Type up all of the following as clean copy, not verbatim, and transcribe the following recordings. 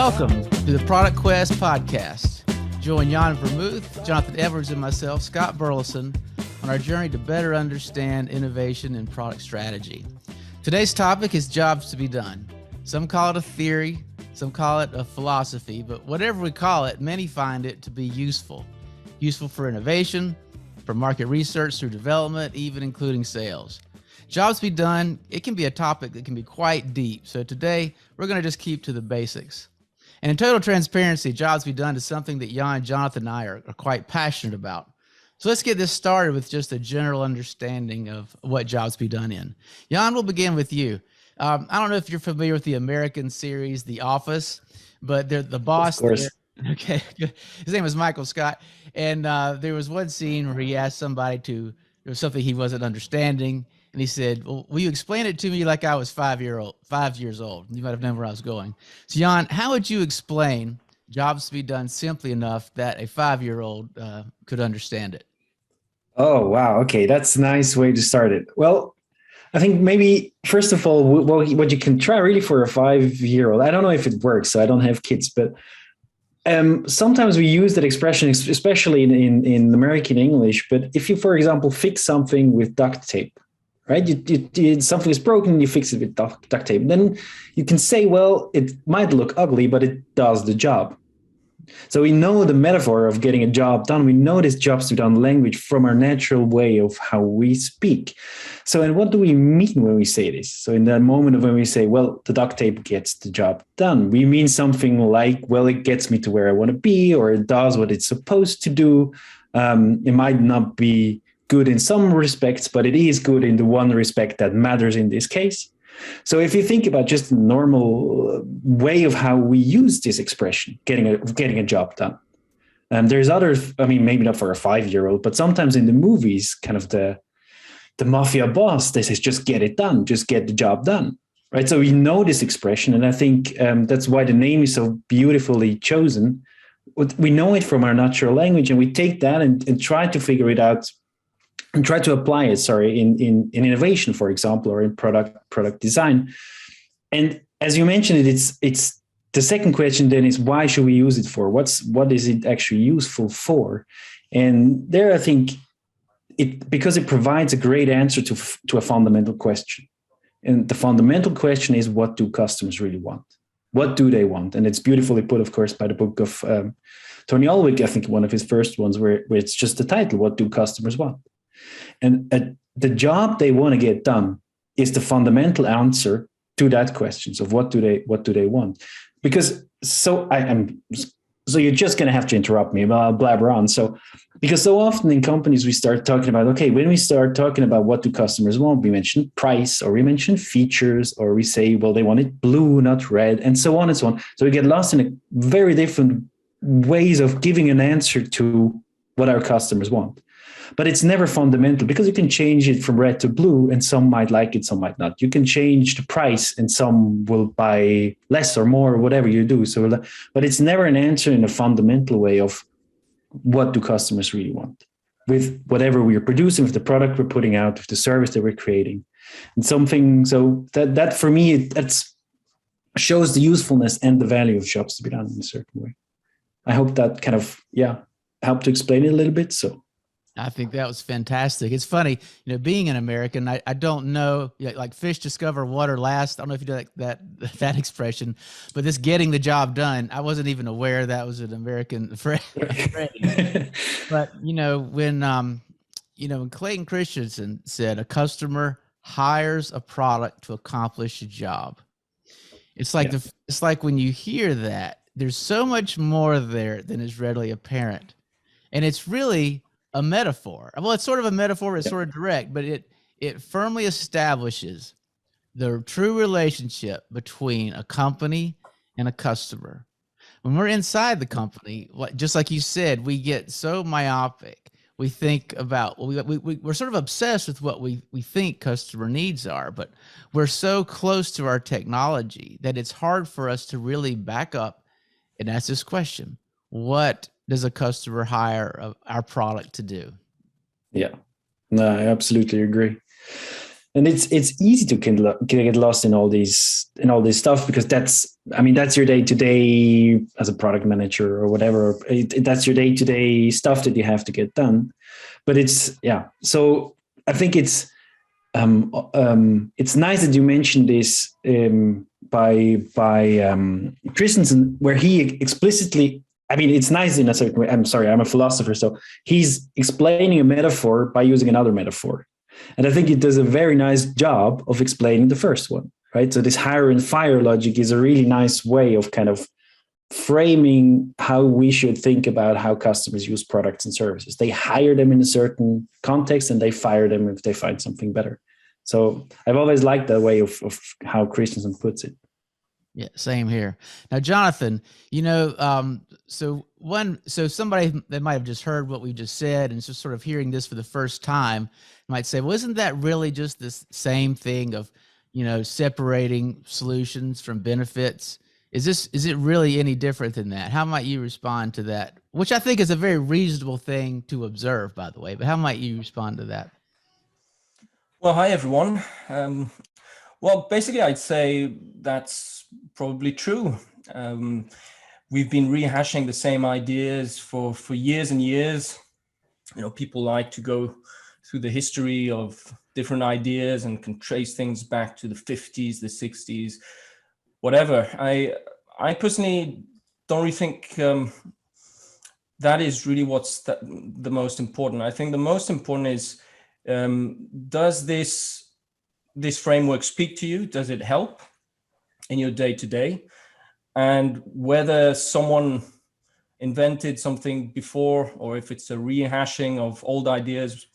Welcome to the Product Quest podcast. Join Jan Vermouth, Jonathan Edwards, and myself, Scott Burleson, on our journey to better understand innovation and product strategy. Today's topic is jobs to be done. Some call it a theory, some call it a philosophy, but whatever we call it, many find it to be useful. Useful for innovation, for market research through development, even including sales. Jobs to be done, it can be a topic that can be quite deep. So today, we're going to just keep to the basics. And in total transparency, jobs to be done is something that Jan, Jonathan, and I are quite passionate about. So let's get this started with just a general understanding of what jobs to be done in. Jan, we'll begin with you. I don't know if you're familiar with the American series, The Office, but the boss there, okay, his name was Michael Scott. And there was one scene where he asked somebody there was something he wasn't understanding. And he said, well, will you explain it to me like I was 5 years old? You might have known where I was going. So Jan, how would you explain jobs to be done simply enough that a 5-year-old could understand it? Oh, wow. Okay. That's a nice way to start it. Well, I think maybe, first of all, what you can try really for a 5-year-old, I don't know if it works, so I don't have kids, but sometimes we use that expression, especially in American English. But if you, for example, fix something with duct tape, right? Something is broken, you fix it with duct tape. Then you can say, well, it might look ugly, but it does the job. So we know the metaphor of getting a job done. We know this jobs to be done language from our natural way of how we speak. So, and what do we mean when we say this? So in that moment of when we say, well, the duct tape gets the job done, we mean something like, well, it gets me to where I want to be, or it does what it's supposed to do. It might not be good in some respects, but it is good in the one respect that matters in this case. So if you think about just the normal way of how we use this expression, getting a job done, there's other, I mean, maybe not for a 5-year-old, but sometimes in the movies, kind of the mafia boss, they say, just get it done, just get the job done, right? So we know this expression, and I think that's why the name is so beautifully chosen. We know it from our natural language, and we take that and try to figure it out and try to apply it, in innovation, for example, or in product design. And as you mentioned, it's the second question then is, why should we use it for? What is it actually useful for? And there, I think because it provides a great answer to a fundamental question. And the fundamental question is, what do customers really want? What do they want? And it's beautifully put, of course, by the book of Tony Alwick, I think one of his first ones, where it's just the title, What Do Customers Want? And the job they want to get done is the fundamental answer to that question of what do they want? Because so you're just going to have to interrupt me, but I'll blabber on. So because so often in companies we start talking about, okay, when we start talking about what do customers want, we mention price, or we mention features, or we say, well, they want it blue, not red, and so on and so on. So we get lost in a very different ways of giving an answer to what our customers want. But it's never fundamental, because you can change it from red to blue, and some might like it, some might not. You can change the price, and some will buy less or more, or whatever you do. So, but it's never an answer in a fundamental way of what do customers really want with whatever we are producing, with the product we're putting out, with the service that we're creating, and something. So that for me, that shows the usefulness and the value of jobs to be done in a certain way. I hope that kind of helped to explain it a little bit. So. I think that was fantastic. It's funny, being an American, I don't know, like fish discover water last. I don't know if you do that expression, but this getting the job done, I wasn't even aware that was an American phrase. But, when Clayton Christensen said a customer hires a product to accomplish a job, it's like it's like when you hear that, there's so much more there than is readily apparent. And it's really a metaphor. Well, it's sort of a metaphor, it's sort of direct, but it firmly establishes the true relationship between a company and a customer. When we're inside the company, just like you said, we get so myopic. We think about, we're sort of obsessed with what we think customer needs are, but we're so close to our technology that it's hard for us to really back up and ask this question: what does a customer hire our product to do? Yeah, no, I absolutely agree. And it's easy to get lost in all these stuff, because that's your day to day as a product manager or whatever. That's your day to day stuff that you have to get done. But so I think it's nice that you mentioned this by Christensen, where he explicitly. I mean, it's nice in a certain way. I'm sorry, I'm a philosopher, so he's explaining a metaphor by using another metaphor, and I think it does a very nice job of explaining the first one, right? So this hire and fire logic is a really nice way of kind of framing how we should think about how customers use products and services. They hire them in a certain context and they fire them if they find something better. So I've always liked that way of how Christensen puts it. Yeah, same here. Now, Jonathan, so somebody that might have just heard what we just said and is just sort of hearing this for the first time might say, well, isn't that really just this same thing of, separating solutions from benefits? Is it really any different than that? How might you respond to that? Which I think is a very reasonable thing to observe, by the way, but how might you respond to that? Well, hi, everyone. Well, basically, I'd say that's probably true. We've been rehashing the same ideas for years and years. People like to go through the history of different ideas and can trace things back to the 50s, the 60s, whatever. I personally don't really think that is really what's the most important. I think the most important is, does this framework speak to you? Does it help in your day-to-day? And whether someone invented something before or if it's a rehashing of old ideas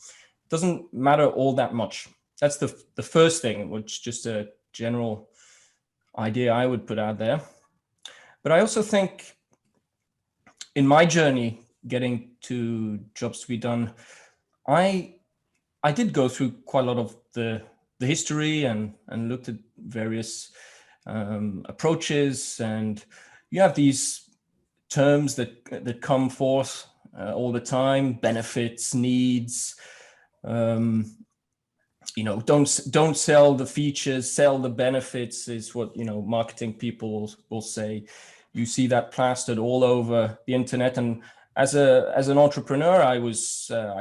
doesn't matter all that much. That's the first thing, which just a general idea I would put out there. But I also think in my journey getting to Jobs to be Done, I did go through quite a lot of the history and looked at various approaches, and you have these terms that come forth all the time: benefits, needs. Don't sell the features, sell the benefits is what marketing people will say. You see that plastered all over the internet. And as an entrepreneur, I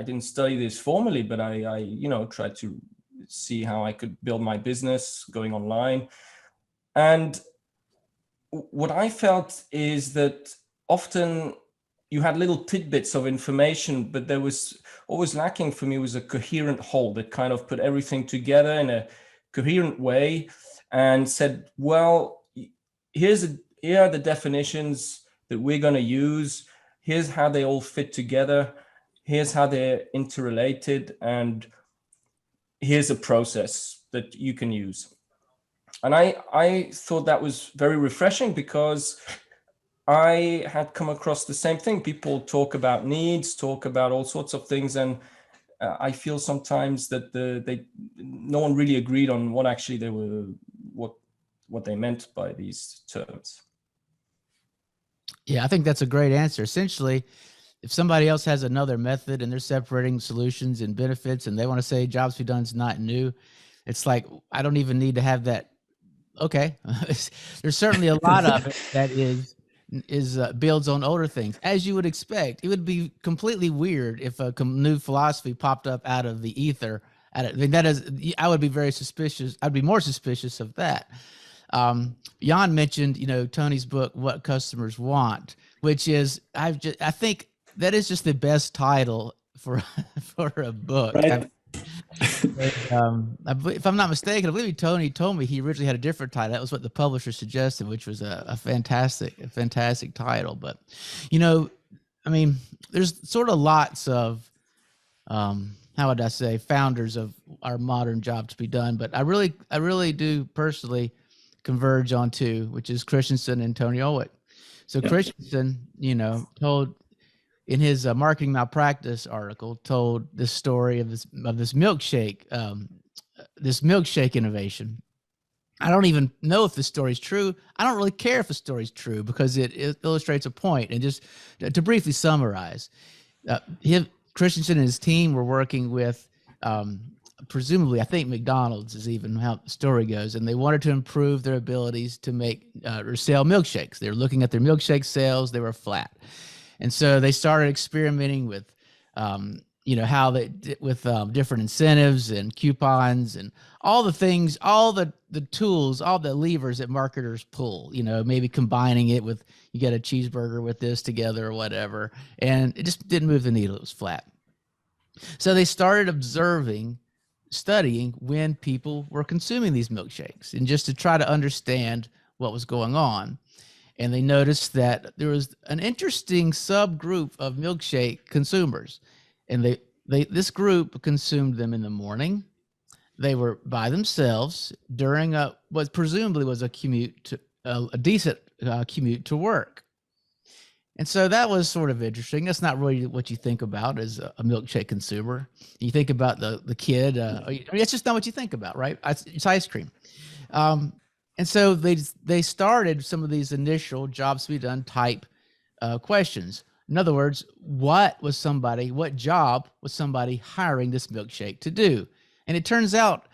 didn't study this formally, but I tried to see how I could build my business going online. And what I felt is that often you had little tidbits of information, but there was always lacking for me was a coherent whole that kind of put everything together in a coherent way and said, well, here are the definitions that we're going to use. Here's how they all fit together. Here's how they're interrelated. And here's a process that you can use. And I thought that was very refreshing, because I had come across the same thing. People talk about needs, talk about all sorts of things. And I feel sometimes that no one really agreed on what actually what they meant by these terms. Yeah, I think that's a great answer. Essentially, if somebody else has another method and they're separating solutions and benefits and they want to say Jobs to be Done is not new, it's like, I don't even need to have that. Okay. There's certainly a lot of it that builds on older things, as you would expect. It would be completely weird if a new philosophy popped up out of the ether. I would be very suspicious. I'd be more suspicious of that. Jan mentioned, Tony's book, What Customers Want, which is, I think that is just the best title for a book. Right. If I'm not mistaken, I believe Tony told me he originally had a different title. That was what the publisher suggested, which was a fantastic title. But, there's sort of lots of, how would I say, founders of our modern Job to be Done. But I really do personally converge on two, which is Christensen and Tony Ulwick. So yep. Christensen, told in his marketing malpractice article, told this story of this milkshake, innovation. I don't even know if the story's true. I don't really care if the story's true, because it illustrates a point. And just to briefly summarize, Christensen and his team were working with presumably, I think McDonald's is even how the story goes, and they wanted to improve their abilities to make or sell milkshakes. They were looking at their milkshake sales; they were flat, and so they started experimenting with, how they with different incentives and coupons and all the things, all the tools, all the levers that marketers pull. Maybe combining it with, you get a cheeseburger with this together or whatever, and it just didn't move the needle. It was flat. So they started studying when people were consuming these milkshakes, and just to try to understand what was going on. And they noticed that there was an interesting subgroup of milkshake consumers, and this group consumed them in the morning. They were by themselves during what presumably was a decent commute to work. And so that was sort of interesting. That's not really what you think about as a milkshake consumer. You think about the kid. It's just not what you think about, right? It's ice cream. And so they started some of these initial jobs to be done type questions. In other words, what job was somebody hiring this milkshake to do? And it turns out,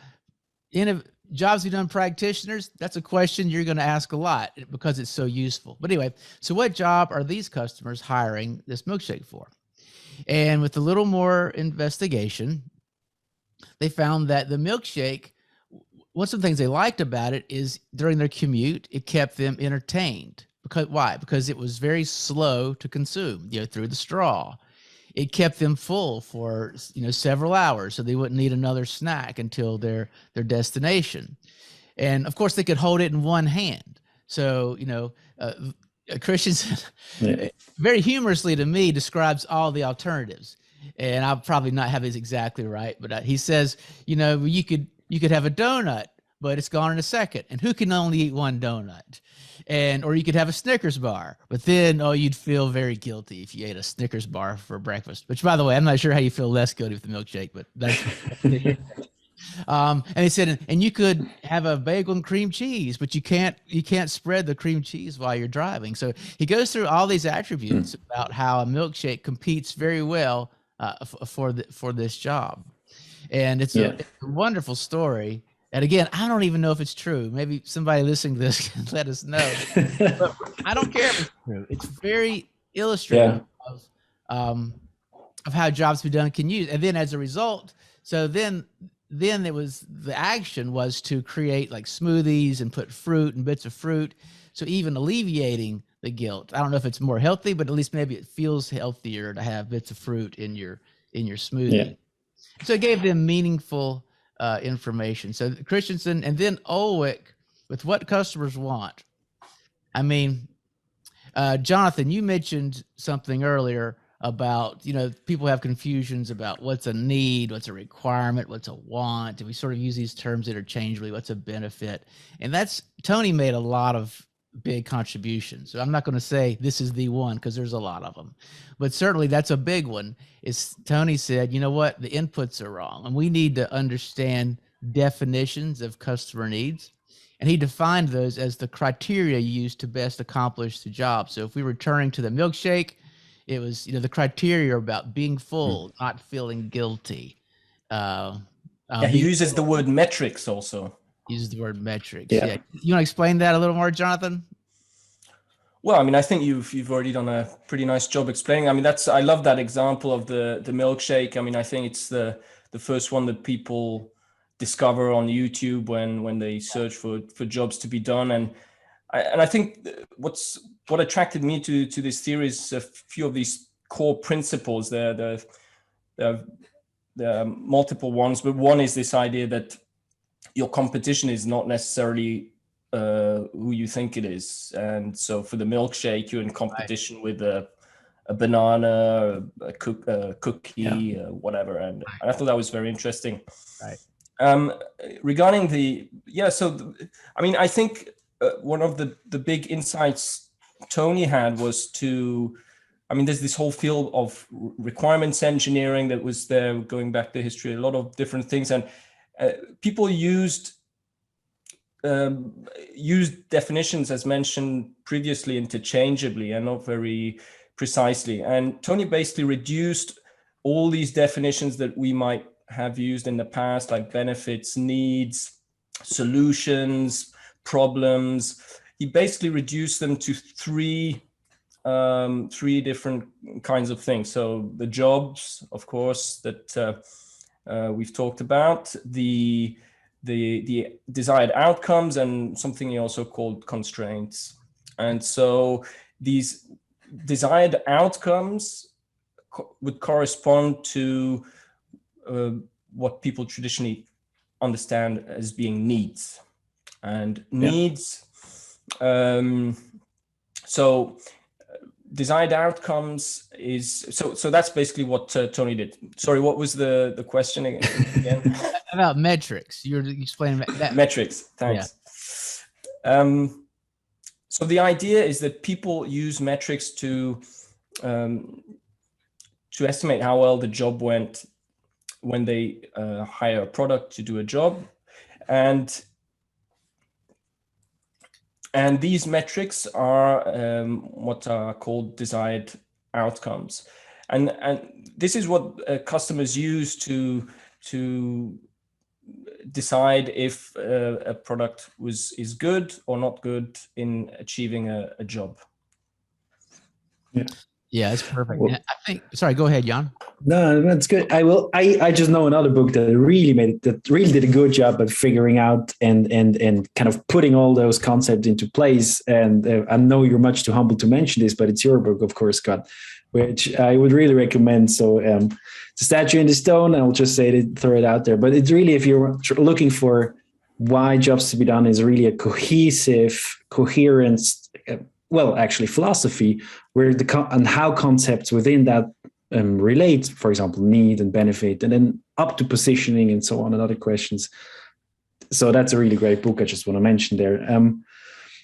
jobs to be done practitioners, that's a question you're going to ask a lot because it's so useful. But anyway, so what job are these customers hiring this milkshake for? And with a little more investigation, they found that the milkshake, one of the things they liked about it is during their commute, it kept them entertained. Why? Because it was very slow to consume, through the straw. It kept them full for several hours, so they wouldn't need another snack until their destination. And of course, they could hold it in one hand. So Christian very humorously to me describes all the alternatives, and I'll probably not have this exactly right, but he says, you could have a donut, but it's gone in a second, and who can only eat one donut? Or you could have a Snickers bar, but then, you'd feel very guilty if you ate a Snickers bar for breakfast, which, by the way, I'm not sure how you feel less guilty with the milkshake, but that's and he said, and you could have a bagel and cream cheese, but you can't spread the cream cheese while you're driving. So he goes through all these attributes about how a milkshake competes very well for this job. And it's a wonderful story. And again, I don't even know if it's true. Maybe somebody listening to this can let us know. But I don't care if it's true. It's very illustrative of how jobs to be done can use. And then as a result, so then it was, the action was to create like smoothies and put fruit and bits of fruit. So even alleviating the guilt. I don't know if it's more healthy, but at least maybe it feels healthier to have bits of fruit in your smoothie. Yeah. So it gave them meaningful information. So Christensen and then Ulwick with what customers want. I mean, Jonathan, you mentioned something earlier about, people have confusions about what's a need, what's a requirement, what's a want. And we sort of use these terms interchangeably. What's a benefit? And Tony made a lot of big contributions. So I'm not going to say this is the one because there's a lot of them, but certainly that's a big one. Is Tony said, you know what, the inputs are wrong, and we need to understand definitions of customer needs. And he defined those as the criteria used to best accomplish the job. So if we were returning to the milkshake, it was, the criteria about being full, not feeling guilty. He uses the word metrics also. Uses the word metrics. Yeah. You want to explain that a little more, Jonathan? Well, I mean, I think you've already done a pretty nice job explaining. I mean, I love that example of the milkshake. I mean, I think it's the first one that people discover on YouTube when they search for jobs to be done. And I think what attracted me to this theory is a few of these core principles. There are multiple ones, but one is this idea that your competition is not necessarily who you think it is. And so for the milkshake, you're in competition with a banana, a cookie, whatever. And I thought that was very interesting. Right. Regarding I think one of the big insights Tony had was there's this whole field of requirements engineering that was there going back to history, a lot of different things. And people used definitions, as mentioned previously, interchangeably and not very precisely. And Tony basically reduced all these definitions that we might have used in the past, like benefits, needs, solutions, problems. He basically reduced them to three different kinds of things. So the jobs, of course, that we've talked about, the desired outcomes, and something he also called constraints. And so these desired outcomes would correspond to what people traditionally understand as being needs. And needs, so desired outcomes is, so that's basically what Tony did. Sorry, what was the question again? About metrics. You're explaining that. Metrics, thanks. Yeah. So the idea is that people use metrics to estimate how well the job went when they hire a product to do a job. And these metrics are what are called desired outcomes. And this is what customers use to decide if a product is good or not good in achieving a job. Yeah, it's perfect. Well, I think. Sorry, go ahead, Jan. No, that's good. I just know another book that really did a good job at figuring out and kind of putting all those concepts into place. And I know you're much too humble to mention this, but it's your book, of course, Scott, which I would really recommend. So the Statue in the Stone, I'll just say it, throw it out there. But it's really, if you're looking for why jobs to be done, is really a cohesive, coherent, actually philosophy where and how concepts within that relate, for example, need and benefit, and then up to positioning and so on and other questions. So that's a really great book. I just want to mention there.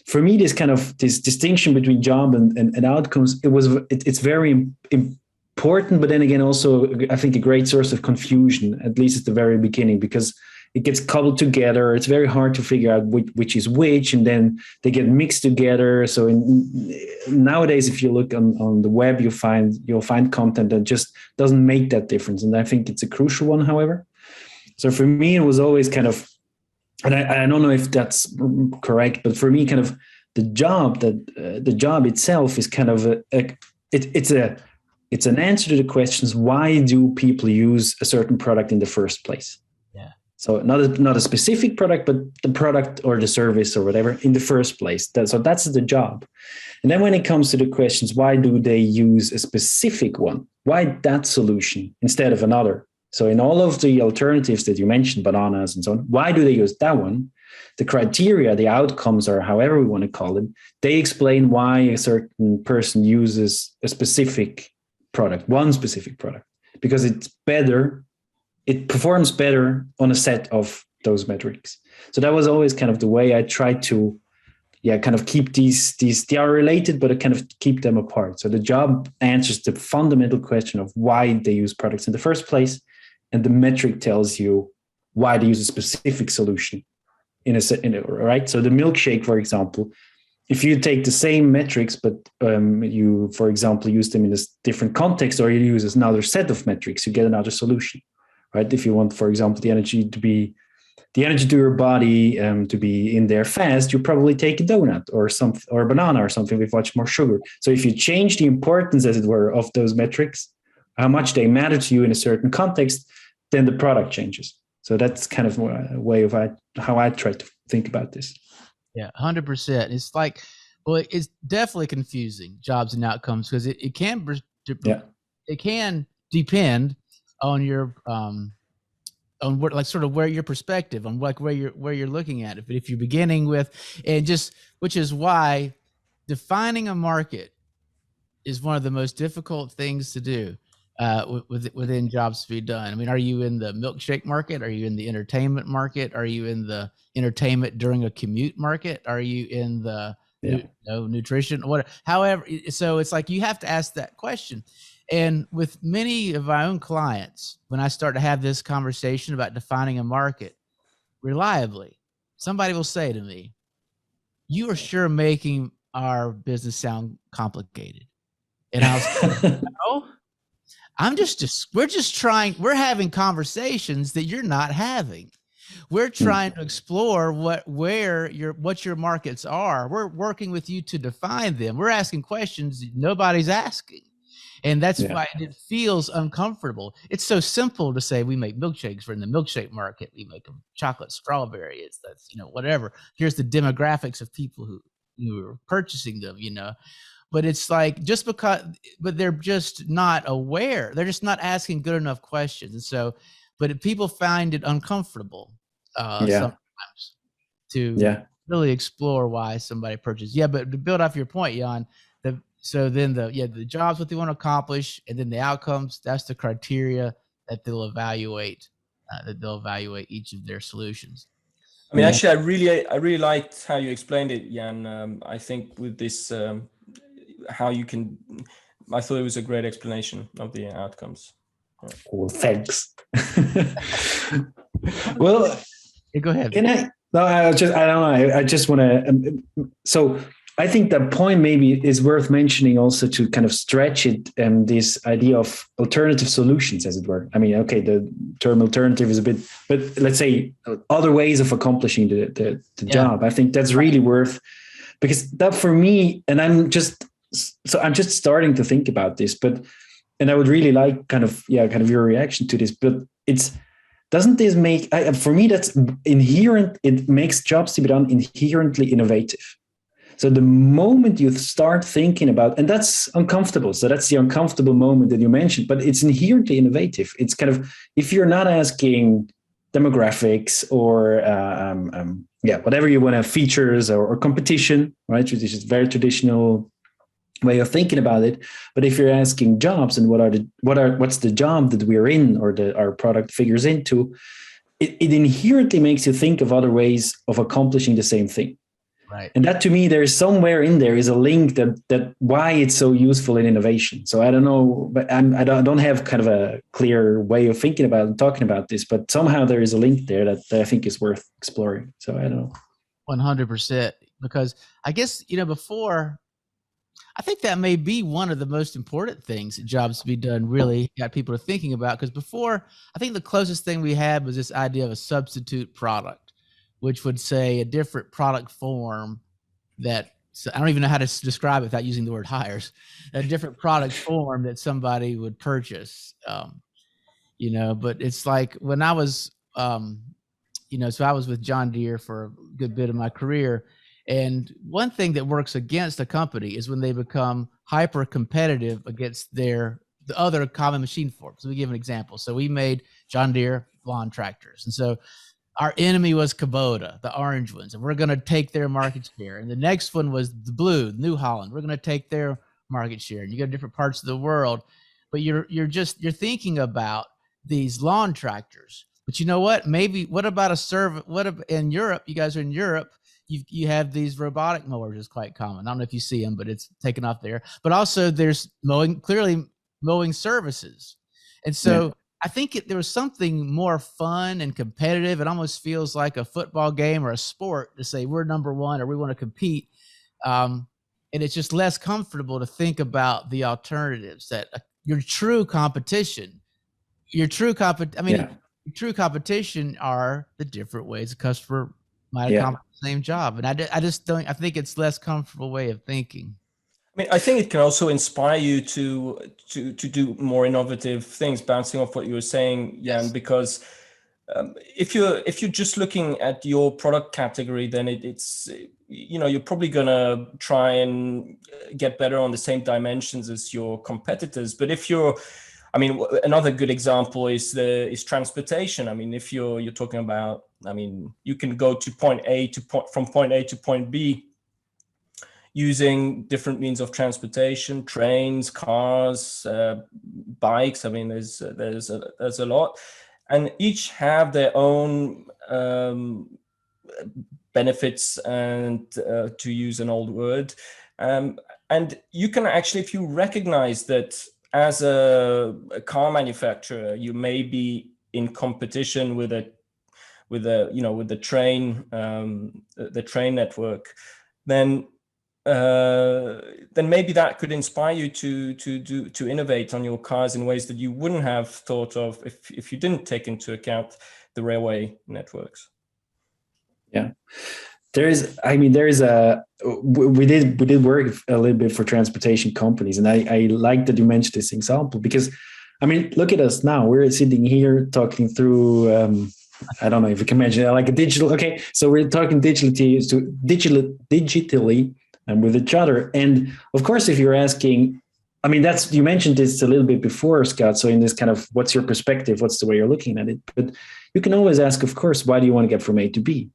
For me, this distinction between job and outcomes, it's very important, but then again, also I think a great source of confusion, at least at the very beginning, because it gets cobbled together. It's very hard to figure out which is which, and then they get mixed together. So nowadays, if you look on the web, you'll find content that just doesn't make that difference. And I think it's a crucial one, however. So for me, it was always kind of, and I don't know if that's correct, but for me, kind of the job itself is kind of it's an answer to the questions: why do people use a certain product in the first place? So not a specific product, but the product or the service or whatever in the first place. So that's the job. And then when it comes to the questions, why do they use a specific one? Why that solution instead of another? So in all of the alternatives that you mentioned, bananas and so on, why do they use that one? The criteria, the outcomes, or however we want to call them, they explain why a certain person uses a specific product, one specific product, because it's better. It performs better on a set of those metrics. So that was always kind of the way I tried to, kind of keep these, they are related, but I kind of keep them apart. So the job answers the fundamental question of why they use products in the first place. And the metric tells you why they use a specific solution right? So the milkshake, for example, if you take the same metrics, but you, for example, use them in a different context, or you use another set of metrics, you get another solution. Right? If you want, for example, the energy to your body to be in there fast, you probably take a donut or a banana or something with much more sugar. So if you change the importance, as it were, of those metrics, how much they matter to you in a certain context, then the product changes. So that's kind of a way of how I try to think about this. Yeah, 100%. It's like, well, it's definitely confusing, jobs and outcomes, because it can depend on your on what, like, sort of where your perspective on, like, where you're looking at it. But if you're beginning with, and just, which is why defining a market is one of the most difficult things to do within jobs to be done. I mean, are you in the milkshake market? Are you in the entertainment market? Are you in the entertainment during a commute market? Are you in the nutrition? However, so it's like you have to ask that question. And with many of my own clients, when I start to have this conversation about defining a market reliably, somebody will say to me, "You are sure making our business sound complicated." And I'll say, "No, we're having conversations that you're not having. We're trying to explore what your markets are. We're working with you to define them. We're asking questions nobody's asking. And that's why it feels uncomfortable. It's so simple to say we make milkshakes. We're in the milkshake market. We make them chocolate strawberry. That's whatever. Here's the demographics of people who are purchasing them, But it's like but they're just not aware. They're just not asking good enough questions. And so, but people find it uncomfortable sometimes to really explore why somebody purchased. Yeah, but to build off your point, Jan, the jobs, what they want to accomplish, and then the outcomes, that's the criteria that they'll evaluate each of their solutions. I mean, actually, I really liked how you explained it, Jan. I think with this, I thought it was a great explanation of the outcomes. Yeah. Well, thanks. Well, go ahead. Can I? No, I don't know. I just want to. So I think that point maybe is worth mentioning also to kind of stretch it, this idea of alternative solutions, as it were. I mean, okay, the term alternative is a bit, but let's say other ways of accomplishing the job. I think that's really worth, because that for me, and I'm just starting to think about this, and I would really like kind of your reaction to this, but doesn't this make, for me, that's inherent. It makes jobs to be done inherently innovative. So the moment you start thinking about, and that's uncomfortable. So that's the uncomfortable moment that you mentioned, but it's inherently innovative. It's kind of, if you're not asking demographics or, whatever you want to have, features or competition, right? Which is very traditional way of thinking about it. But if you're asking jobs and what's the job that we're in or our product figures into, it inherently makes you think of other ways of accomplishing the same thing. Right. And that, to me, there's somewhere in there is a link that why it's so useful in innovation. So I don't know, but I don't have kind of a clear way of thinking about and talking about this, but somehow there is a link there that I think is worth exploring. So I don't know. 100%, because I guess, before, I think that may be one of the most important things that jobs to be done really got people to thinking about. Because before, I think the closest thing we had was this idea of a substitute product, which would say a different product form that, so I don't even know how to describe it without using the word hires, a different product form that somebody would purchase, but it's like when I was, so I was with John Deere for a good bit of my career. And one thing that works against a company is when they become hyper competitive against the other common machine forms. So we give an example. So we made John Deere lawn tractors. And so our enemy was Kubota, the orange ones, and we're going to take their market share. And the next one was the blue, New Holland. We're going to take their market share. And you got different parts of the world, but you're thinking about these lawn tractors. But you know what? Maybe what about in Europe? You guys are in Europe. You have these robotic mowers is quite common. I don't know if you see them, but it's taken off there. But also there's mowing services. And so I think there was something more fun and competitive. It almost feels like a football game or a sport to say we're number one or we want to compete. And it's just less comfortable to think about the alternatives that your true competition are the different ways a customer might accomplish the same job. And I think it's less comfortable way of thinking. I mean, I think it can also inspire you to do more innovative things, bouncing off what you were saying, Jan, because if you're just looking at your product category, then it's you're probably gonna try and get better on the same dimensions as your competitors. But if another good example is transportation. I mean, if you're talking about, you can go to from point A to point B using different means of transportation, trains, cars, bikes. I mean, there's a lot, and each have their own benefits and to use an old word, and you can actually, if you recognize that as a car manufacturer, you may be in competition with the train network, then then maybe that could inspire you to innovate on your cars in ways that you wouldn't have thought of if you didn't take into account the railway networks. Yeah. We did work a little bit for transportation companies, and I like that you mentioned this example, because I mean, look at us now. We're sitting here talking through I don't know if you can imagine like a digital. Okay, so we're talking digitally and with each other. And of course, if you're asking, I mean, you mentioned this a little bit before, Scott. So in this kind of, what's your perspective? What's the way you're looking at it? But you can always ask, of course, why do you want to get from A to B?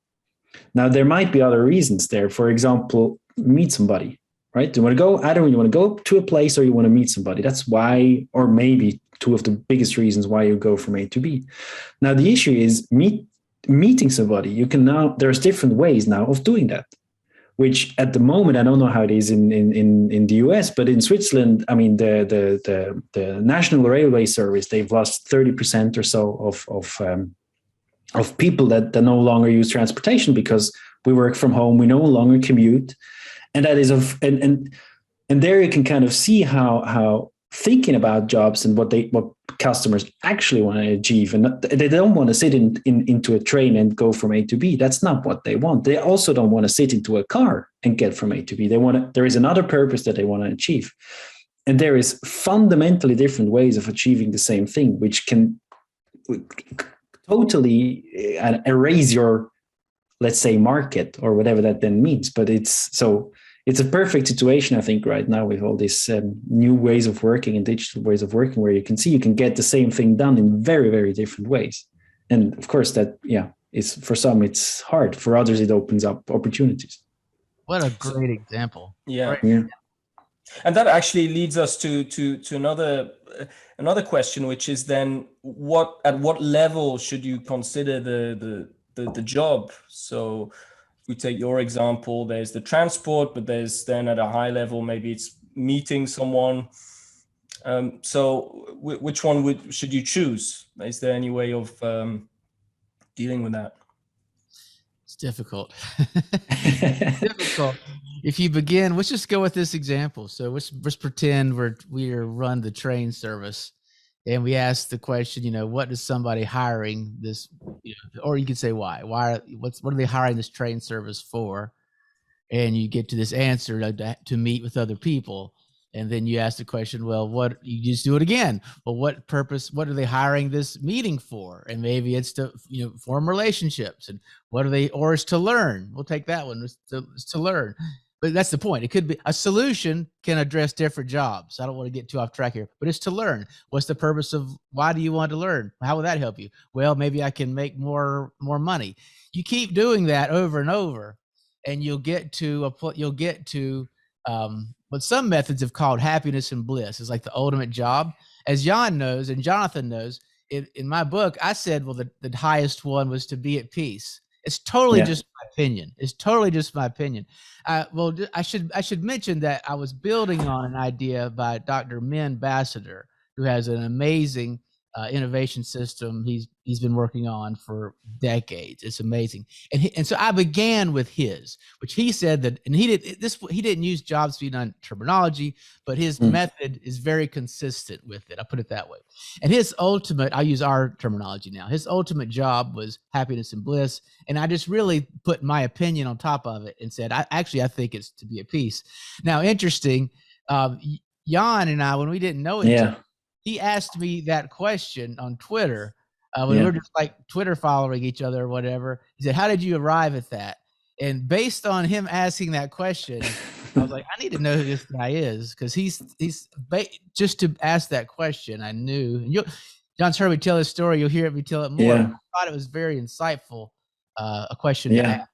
Now, there might be other reasons there. For example, meet somebody, right? Do you want to go? Either you want to go to a place or you want to meet somebody. That's why, or maybe two of the biggest reasons why you go from A to B. Now, the issue is meeting somebody. You can now, there's different ways now of doing that, which at the moment, I don't know how it is in the US, but in Switzerland, I mean, the National Railway Service, they've lost 30% or so of people that no longer use transportation because we work from home, we no longer commute. And that is and there you can kind of see how thinking about jobs and what customers actually want to achieve, and they don't want to sit into a train and go from A to B. That's not what they want. They also don't want to sit into a car and get from A to B. There is another purpose that they want to achieve. And there is fundamentally different ways of achieving the same thing, which can totally erase your, let's say, market or whatever that then means. But it's a perfect situation, I think, right now with all these new ways of working and digital ways of working, where you can get the same thing done in very, very different ways. And of course that, is, for some it's hard, for others it opens up opportunities. What a great example. Yeah. Yeah. And that actually leads us to another question, which is then at what level should you consider the job? So if we take your example, there's the transport, but there's then at a high level, maybe it's meeting someone. So which one should you choose? Is there any way of dealing with that? It's difficult. It's difficult. If you begin, let's just go with this example. So let's pretend we run the train service, and we ask the question, what is somebody hiring this, or you could say why? What are they hiring this train service for? And you get to this answer to meet with other people. And then you ask the question, well, you just do it again. Well, what purpose, what are they hiring this meeting for? And maybe it's to, form relationships. And or it's to learn. We'll take that one. It's to learn. But that's the point. It could be a solution can address different jobs. I don't want to get too off track here, but it's to learn. What's the purpose of, why do you want to learn? How will that help you? Well, maybe I can make more money. You keep doing that over and over, and you'll get to what some methods have called happiness and bliss. Is like the ultimate job. As Jan knows, and Jonathan knows, in my book, I said, well, the highest one was to be at peace. It's totally just my opinion. It's totally just my opinion. Well, I should mention that I was building on an idea by Dr. Min Basseder, who has an amazing innovation system he's been working on for decades. It's amazing. And so I began with his, which he said that, and he didn't use job speed on terminology, but his method is very consistent with it. I put it that way. And his ultimate, I use our terminology now, his ultimate job was happiness and bliss. And I just really put my opinion on top of it and said, I think it's to be at peace. Now, interesting, Jan and I, when we didn't know each other, he asked me that question on Twitter when we were just like Twitter following each other or whatever. He said, how did you arrive at that? And based on him asking that question, I was like, I need to know who this guy is, because he's just to ask that question, I knew. And John's heard me tell this story. You'll hear me tell it more. Yeah. I thought it was very insightful, a question to ask.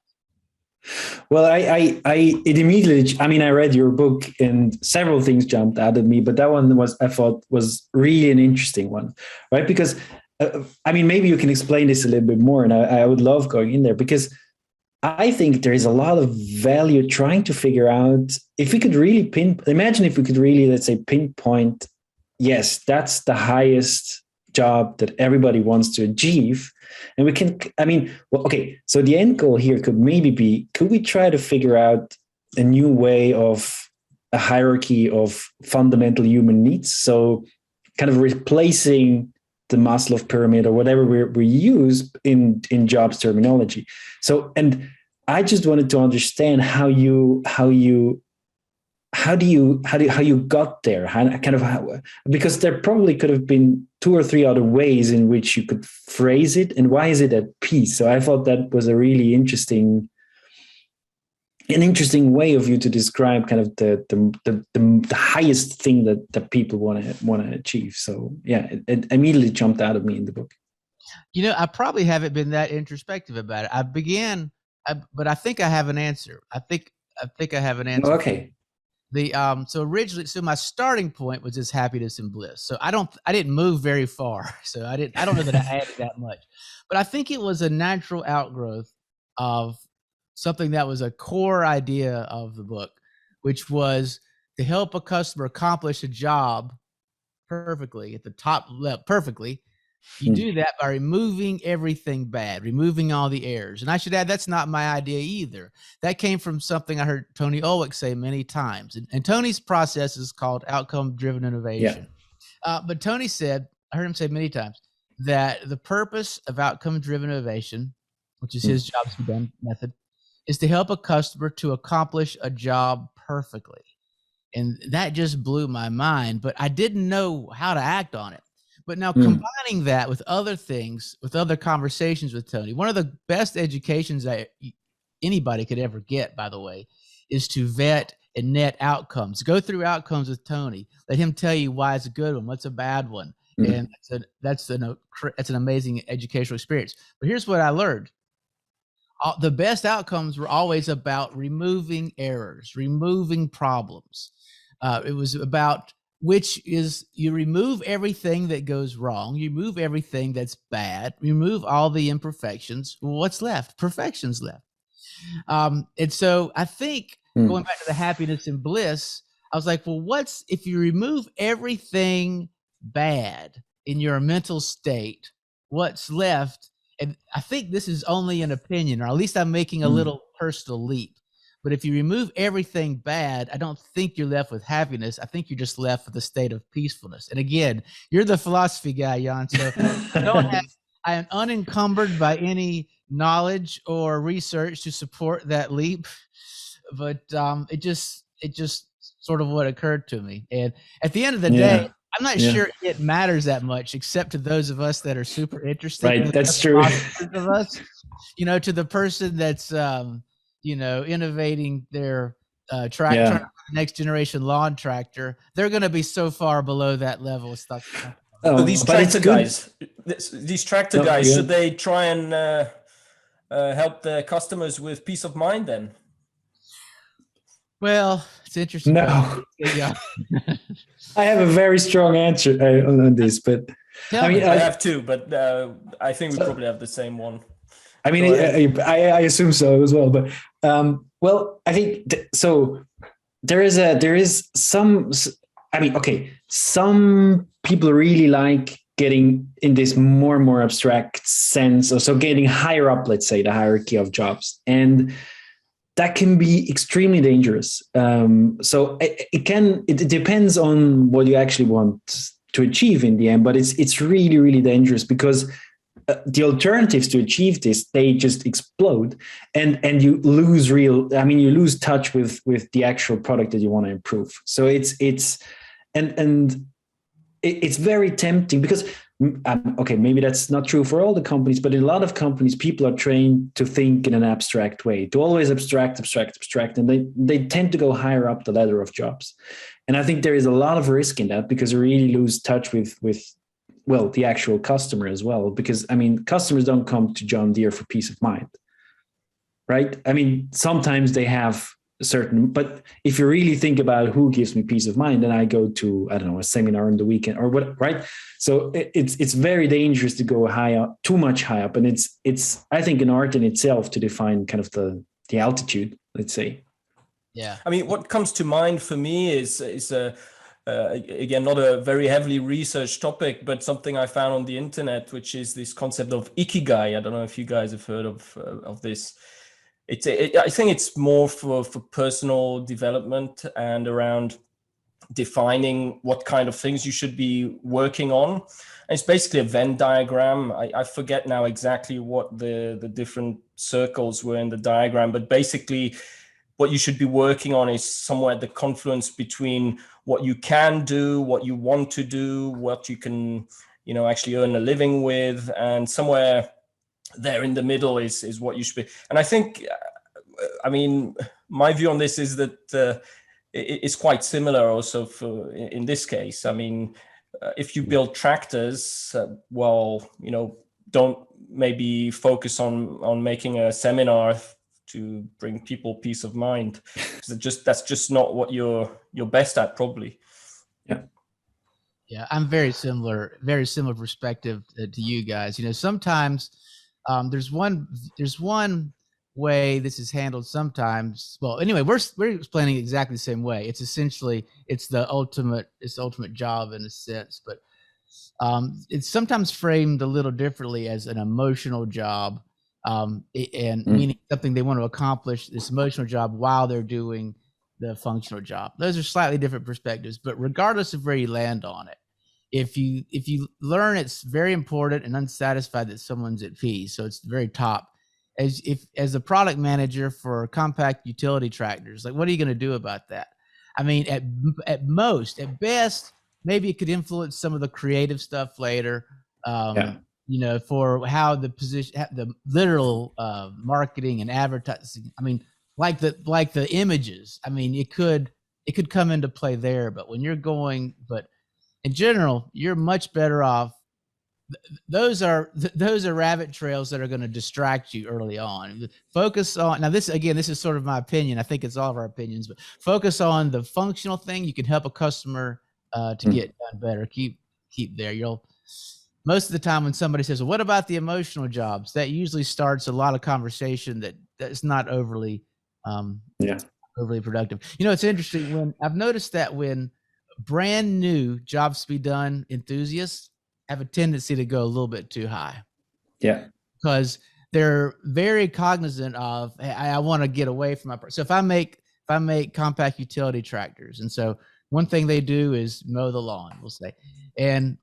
Well, I immediately, I read your book and several things jumped out at me, but that one I thought was really an interesting one, right? Because, maybe you can explain this a little bit more, and I would love going in there, because I think there is a lot of value trying to figure out if we could really imagine if we could really, let's say, pinpoint, yes, that's the highest job that everybody wants to achieve. And we can, so the end goal here could maybe be, could we try to figure out a new way of a hierarchy of fundamental human needs. So kind of replacing the Maslow pyramid or whatever we use in jobs terminology. So, and I just wanted to understand how you got there, because there probably could have been 2 or 3 other ways in which you could phrase it, and why is it at peace? So I thought that was a really interesting way of you to describe kind of the highest thing that people want to achieve. So yeah, it immediately jumped out of me in the book. I probably haven't been that introspective about it. But I think I have an answer. I think I have an answer. Okay. So my starting point was just happiness and bliss. So I didn't move very far. So I don't know that I added that much, but I think it was a natural outgrowth of something that was a core idea of the book, which was to help a customer accomplish a job perfectly at the top level. Perfectly. You do that by removing everything bad, removing all the errors. And I should add, that's not my idea either. That came from something I heard Tony Ulwick say many times. And Tony's process is called outcome-driven innovation. Yeah. But Tony said, I heard him say many times, that the purpose of outcome-driven innovation, which is his jobs to be done method, is to help a customer to accomplish a job perfectly. And that just blew my mind, but I didn't know how to act on it. But now combining that with other things, with other conversations with Tony, one of the best educations anybody could ever get, by the way, is to vet and net outcomes. Go through outcomes with Tony. Let him tell you why it's a good one, what's a bad one. And that's an amazing educational experience. But here's what I learned. The best outcomes were always about removing errors, removing problems. It was about you remove everything that goes wrong, you remove everything that's bad, remove all the imperfections. What's left? Perfection's left. And so I think going back to the happiness and bliss, I was like, well, if you remove everything bad in your mental state, what's left? And I think this is only an opinion, or at least I'm making a little personal leap. But if you remove everything bad, I don't think you're left with happiness. I think you're just left with a state of peacefulness. And again, you're the philosophy guy, Jan. So I am unencumbered by any knowledge or research to support that leap. But it just sort of what occurred to me. And at the end of the day, I'm not sure it matters that much, except to those of us that are super interested. Right, that's true. Of us, to the person that's innovating their tractor, next generation lawn tractor, they're going to be so far below that level of stuff. So these tractor guys, should they try and help the customers with peace of mind then? Well, it's interesting. No. I have a very strong answer on this, but I have two, but I think we probably have the same one. I mean, I assume so as well, but well, I think so. There is some. I mean, okay, some people really like getting in this more and more abstract sense, or so getting higher up, let's say, the hierarchy of jobs, and that can be extremely dangerous. So it depends on what you actually want to achieve in the end, but it's really, really dangerous because the alternatives to achieve this, they just explode, and you lose you lose touch with the actual product that you want to improve. So it's very tempting because okay, maybe that's not true for all the companies, but in a lot of companies, people are trained to think in an abstract way, to always abstract, and they tend to go higher up the ladder of jobs. And I think there is a lot of risk in that because you really lose touch with the actual customer as well. Because I mean, customers don't come to John Deere for peace of mind, right? I mean, sometimes they have but if you really think about who gives me peace of mind, then I go to, I don't know, a seminar on the weekend or what, right? So it's very dangerous to go high up, too much high up. And it's I think an art in itself to define kind of the altitude, let's say. Yeah. I mean, what comes to mind for me is again, not a very heavily researched topic, but something I found on the internet, which is this concept of ikigai. I don't know if you guys have heard of this. I think it's more for personal development and around defining what kind of things you should be working on. And it's basically a Venn diagram. I forget now exactly what the different circles were in the diagram, but basically what you should be working on is somewhere the confluence between what you can do, what you want to do, what you can, actually earn a living with, and somewhere there in the middle is what you should be. And I think, my view on this is that it's quite similar also in this case. If you build tractors, don't maybe focus on making a seminar to bring people peace of mind, because that's just not what you're best at, probably. Yeah, I'm very similar perspective to you guys. Sometimes there's one way this is handled sometimes. Well, anyway, we're explaining it exactly the same way. It's essentially the ultimate job in a sense, but it's sometimes framed a little differently as an emotional job, and meaning something they want to accomplish, this emotional job, while they're doing the functional job. Those are slightly different perspectives, but regardless of where you land on it, if you learn it's very important and unsatisfied that someone's at peace, so it's the very top. As a product manager for compact utility tractors, like, what are you going to do about that? At best, maybe it could influence some of the creative stuff later. For how the literal marketing and advertising. Like the images. It could come into play there. But in general, you're much better off. Those are rabbit trails that are going to distract you early on. Focus on, now this is sort of my opinion. I think it's all of our opinions, but focus on the functional thing. You can help a customer to get done better. Keep there. Most of the time when somebody says, well, what about the emotional jobs? That usually starts a lot of conversation that's not overly productive. It's interesting, when I've noticed that when brand new jobs to be done enthusiasts have a tendency to go a little bit too high. Yeah. Because they're very cognizant of, hey, I want to get away from so if I make compact utility tractors, and so one thing they do is mow the lawn, we'll say.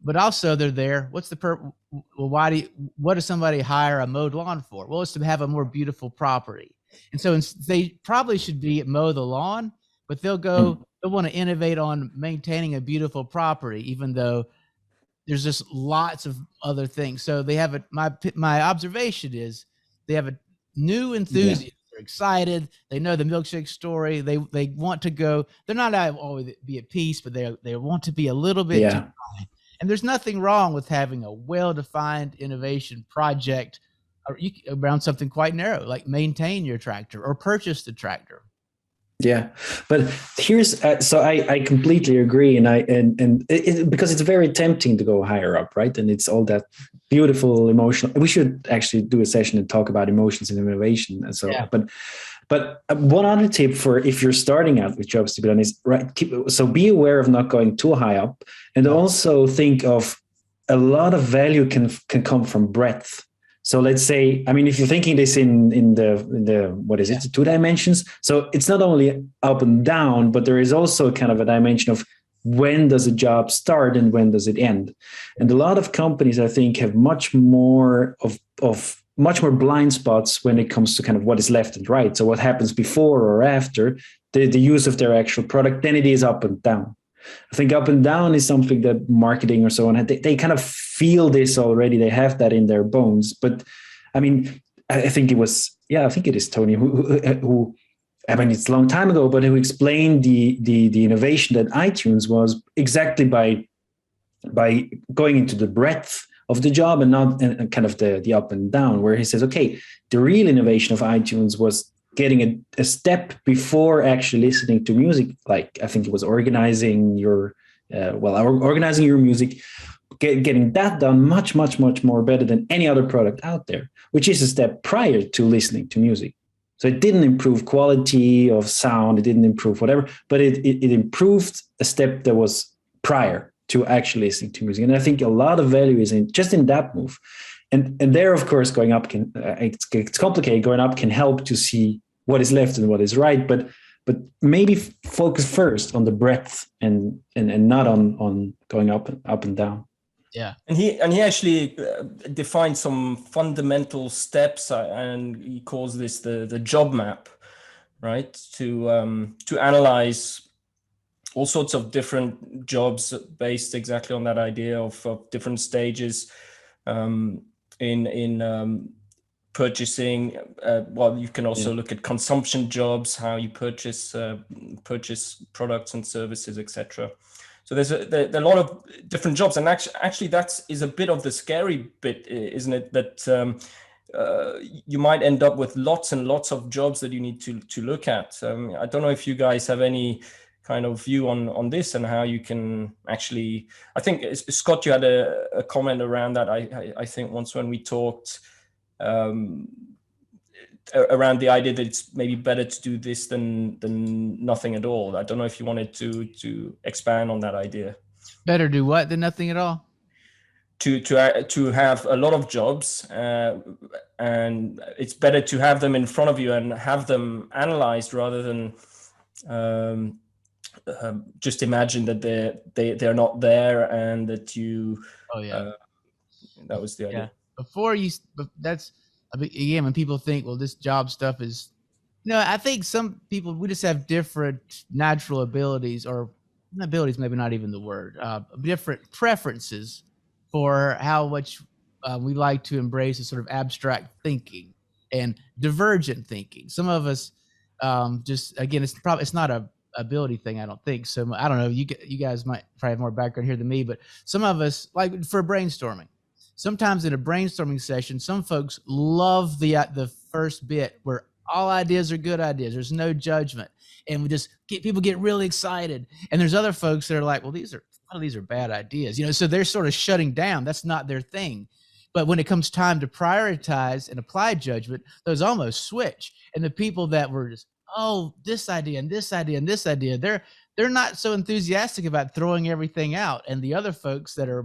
But also they're there. What's the what does somebody hire a mowed lawn for? Well, it's to have a more beautiful property. And so they probably should be mow the lawn, but they'll want to innovate on maintaining a beautiful property, even though there's just lots of other things. So they have my observation is they have a new enthusiast. Yeah. They're excited. They know the milkshake story. They want to go. They're not always be at peace, but they want to be a little bit too high. And there's nothing wrong with having a well-defined innovation project around something quite narrow, like maintain your tractor or purchase the tractor. Yeah, but here's so I completely agree, and because it's very tempting to go higher up, right? And it's all that beautiful emotional. We should actually do a session and talk about emotions and innovation. And so, but one other tip for if you're starting out with jobs to be done is so be aware of not going too high up, and also think of a lot of value can come from breadth. So let's say, if you're thinking this in the what is it, 2 dimensions. So it's not only up and down, but there is also kind of a dimension of when does a job start and when does it end. And a lot of companies, I think, have much more blind spots when it comes to kind of what is left and right. So what happens before or after the use of their actual product, than it is up and down. I think up and down is something that marketing or so on, they kind of feel this already. They have that in their bones. But I think it is Tony who it's a long time ago, but who explained the innovation that iTunes was exactly by going into the breadth of the job and not kind of the up and down, where he says, okay, the real innovation of iTunes was getting a step before actually listening to music. Like, I think it was organizing your music, getting that done much, much, much more better than any other product out there, which is a step prior to listening to music. So it didn't improve quality of sound, it didn't improve whatever, but it improved a step that was prior to actually listening to music. And I think a lot of value is in that move. And there, of course, going up can it's complicated. Going up can help to see what is left and what is right, but maybe focus first on the breadth and not on going up and down. Yeah, and he actually defined some fundamental steps, and he calls this the job map, right? To analyze all sorts of different jobs based exactly on that idea of different stages in purchasing. Well, you can also look at consumption jobs, how you purchase products and services, etc. So there's a lot of different jobs, and actually that is a bit of the scary bit, isn't it? That you might end up with lots and lots of jobs that you need to look at. I don't know if you guys have any kind of view on this and how you can actually. I think Scott, you had a comment around that. I think once when we talked around the idea that it's maybe better to do this than nothing at all. I don't know if you wanted to expand on that idea. Better do what than nothing at all? To have a lot of jobs, and it's better to have them in front of you and have them analyzed rather than just imagine that they're not there and that you. Oh yeah, that was the idea. That's again, when people think, well, this job stuff is, I think some people, we just have different natural abilities, or abilities, maybe not even the word, different preferences for how much we like to embrace a sort of abstract thinking and divergent thinking. Some of us just, again, it's not a ability thing, I don't think. So I don't know, you guys might probably have more background here than me, but some of us, like for brainstorming, sometimes in a brainstorming session, some folks love the first bit where all ideas are good ideas. There's no judgment, and we just people get really excited. And there's other folks that are like, well, a lot of these are bad ideas, so they're sort of shutting down. That's not their thing. But when it comes time to prioritize and apply judgment, those almost switch. And the people that were just, oh, this idea and this idea and this idea, they're not so enthusiastic about throwing everything out. And the other folks that are,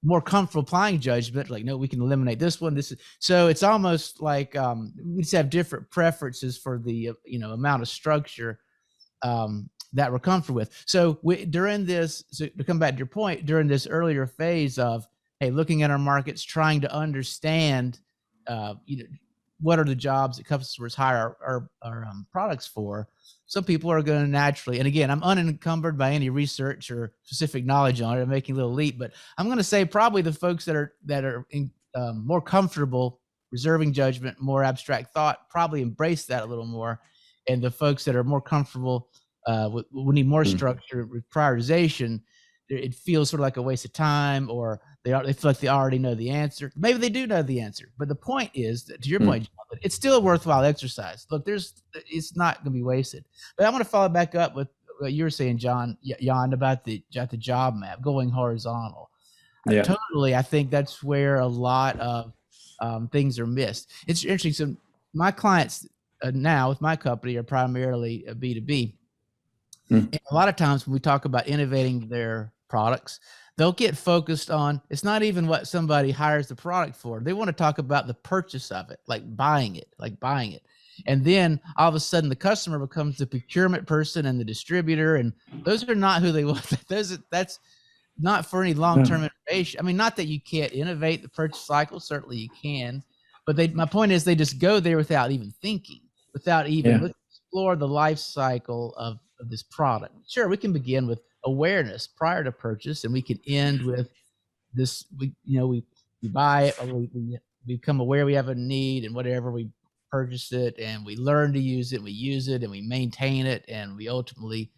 more comfortable applying judgment, like, no, we can eliminate this one. So it's almost like we just have different preferences for the amount of structure that we're comfortable with. So during this, to come back to your point, during this earlier phase of looking at our markets, trying to understand what are the jobs that customers hire our products for. Some people are going to naturally, and again, I'm unencumbered by any research or specific knowledge on it. I'm making a little leap, but I'm going to say probably the folks that are more comfortable reserving judgment, more abstract thought, probably embrace that a little more, and the folks that are more comfortable we need more structure with prioritization. It feels sort of like a waste of time, or they feel like they already know the answer. Maybe they do know the answer, but the point is that, to your point, Jonathan, it's still a worthwhile exercise. Look, it's not going to be wasted. But I want to follow back up with what you were saying, Jan, about the job map going horizontal. Yeah. Totally, I think that's where a lot of things are missed. It's interesting. So my clients now with my company are primarily B2B. And a lot of times when we talk about innovating their products, they'll get focused on, it's not even what somebody hires the product for. They want to talk about the purchase of it, like buying it. And then all of a sudden the customer becomes the procurement person and the distributor. And those are not who they want. That's not for any long-term innovation. I mean, not that you can't innovate the purchase cycle. Certainly you can. But my point is they just go there without even thinking, without even let's explore the life cycle of this product. Sure, we can begin with awareness prior to purchase, and we can end with this. We buy it, or we become aware we have a need, and whatever, we purchase it, and we learn to use it. We use it, and we maintain it, and we ultimately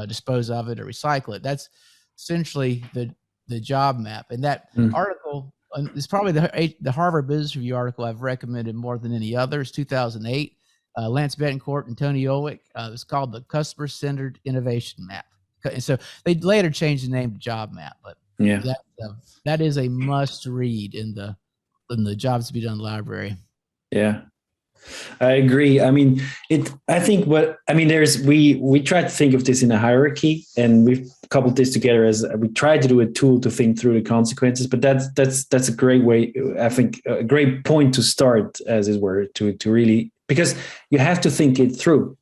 dispose of it or recycle it. That's essentially the job map. And that article is probably the Harvard Business Review article I've recommended more than any other. It's 2008. Lance Betancourt and Tony Olwick. It's called the Customer-Centered Innovation Map. And so they later changed the name to Job Map, but that is a must read in the Jobs to Be Done library. Yeah. I agree. I mean, I think we try to think of this in a hierarchy, and we've coupled this together as we try to do a tool to think through the consequences. But that's a great way. I think a great point to start, as it were, to really, because you have to think it through.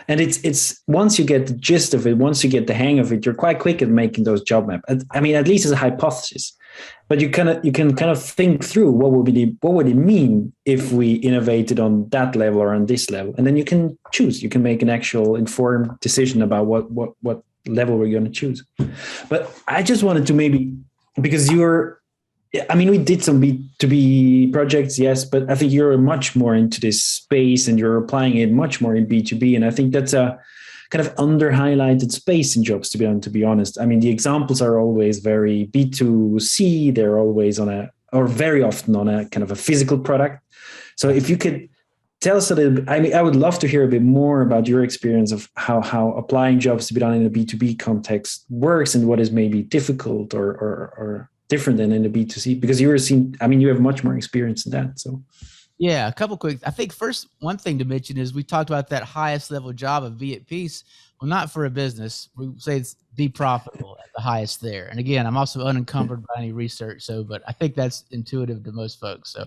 And it's once you get the gist of it, once you get the hang of it, you're quite quick at making those job maps. I mean, at least as a hypothesis. But you can kind of think through what would it mean if we innovated on that level or on this level, and then you can choose. You can make an actual informed decision about what level we're going to choose. But I just wanted to maybe, because we did some B2B projects, yes, but I think you're much more into this space and you're applying it much more in B2B, and I think that's a kind of under highlighted space in jobs, to be honest. I mean, the examples are always very B2C. They're always or very often on a kind of a physical product. So if you could tell us a little bit, I mean, I would love to hear a bit more about your experience of how applying jobs to be done in a B2B context works, and what is maybe difficult or different than in the B2C, because you have much more experience in that. So. Yeah, a couple quick. I think first, one thing to mention is we talked about that highest level job of be at peace. Well, not for a business. We say it's be profitable at the highest there. And again, I'm also unencumbered by any research. But I think that's intuitive to most folks. So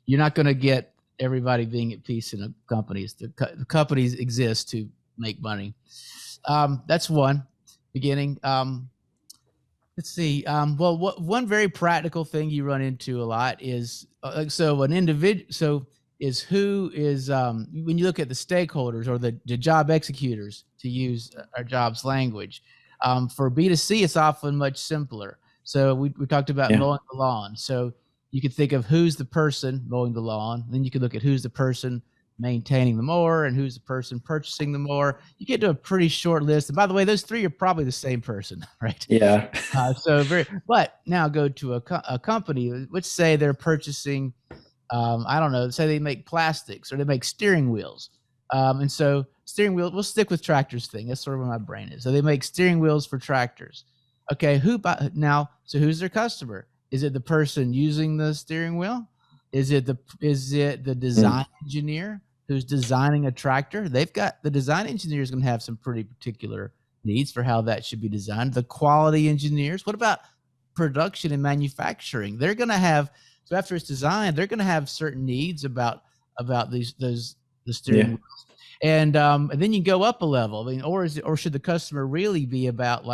you're not going to get everybody being at peace in the companies. The companies exist to make money. That's one beginning. Let's see. One very practical thing you run into a lot is an individual. So who is when you look at the stakeholders or the job executors, to use our jobs language. For B2C, it's often much simpler. So we talked about mowing the lawn. So you could think of who's the person mowing the lawn. Then you could look at who's the person maintaining the mower and who's the person purchasing the mower. You get to a pretty short list. And by the way, those three are probably the same person, right? Yeah. But now go to a company, let's say they're purchasing, I don't know, say they make plastics or they make steering wheels. And so steering wheel, we'll stick with tractors thing. That's sort of where my brain is. So they make steering wheels for tractors. Okay. So who's their customer? Is it the person using the steering wheel? Is it the design engineer who's designing a tractor? The design engineer is going to have some pretty particular needs for how that should be designed. The quality engineers, what about production and manufacturing? They're going to have, so after it's designed, they're going to have certain needs about the steering wheels. And then you go up a level. I mean, or should the customer really be about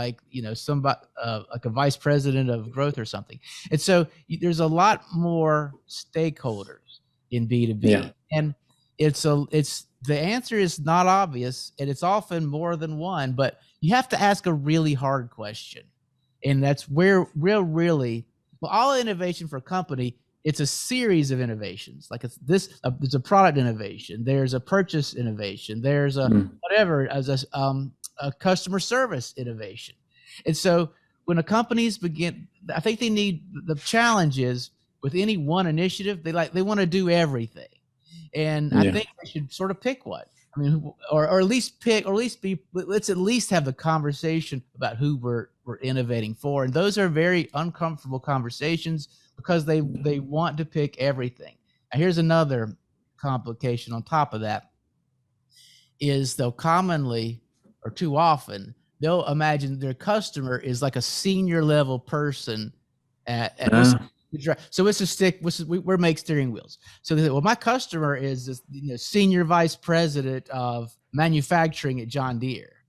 somebody like a vice president of growth or something? And so there's a lot more stakeholders in B2B, and the answer is not obvious, and it's often more than one. But you have to ask a really hard question, and that's where all innovation for a company. It's a series of innovations. Like there's a product innovation. There's a purchase innovation. There's a customer service innovation. And so when a companies begin, I think they need, the challenge is with any one initiative, they want to do everything. And I think they should sort of pick one. I mean, or at least let's at least have the conversation about who we're innovating for. And those are very uncomfortable conversations, because they want to pick everything. Now, here's another complication on top of that, is they'll commonly, or too often, they'll imagine their customer is like a senior level person so we make steering wheels. So they say, well, my customer is this, senior vice president of manufacturing at John Deere,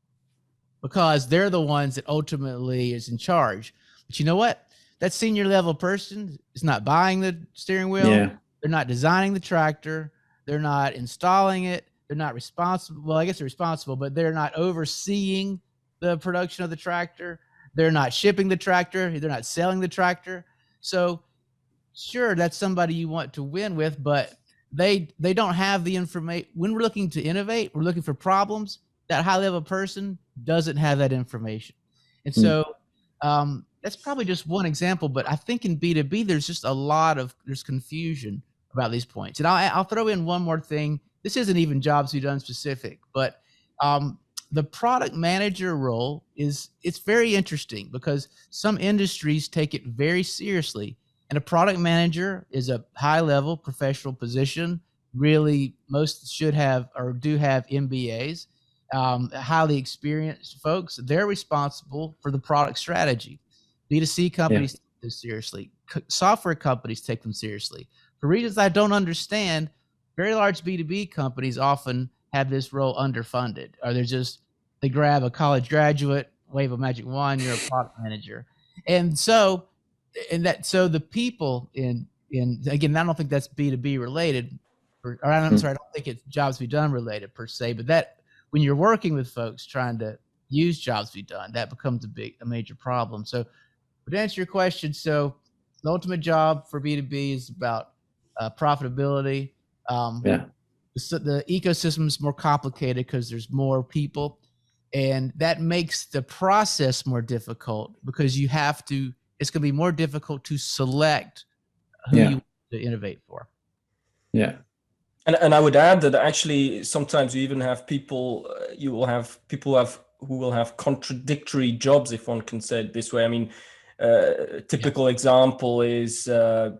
because they're the ones that ultimately is in charge. But you know what? That senior level person is not buying the steering wheel. Yeah. They're not designing the tractor. They're not installing it. They're not responsible. Well, I guess they're responsible, but they're not overseeing the production of the tractor. They're not shipping the tractor. They're not selling the tractor. So sure, that's somebody you want to win with, but they don't have the information. When we're looking to innovate, we're looking for problems. That high level person doesn't have that information. And so that's probably just one example, but I think in B2B, there's just there's confusion about these points. And I'll throw in one more thing. This isn't even jobs to be done specific, but the product manager role it's very interesting, because some industries take it very seriously. And a product manager is a high level professional position, really most should have or do have MBAs, highly experienced folks. They're responsible for the product strategy. B2C companies take this seriously. Software companies take them seriously. For reasons I don't understand, very large B2B companies often have this role underfunded, or they grab a college graduate, wave a magic wand, you're a product manager. And so the people in again, I don't think that's B2B related, or I'm sorry, I don't think it's jobs be done related per se, but that when you're working with folks trying to use jobs be done, that becomes a major problem. So, but to answer your question, so the ultimate job for B2B is about profitability. The ecosystem is more complicated because there's more people, and that makes the process more difficult because it's going to be more difficult to select who you want to innovate for. Yeah. And I would add that actually sometimes you even have people, you will have people who will have contradictory jobs, if one can say it this way. I mean, a typical example is a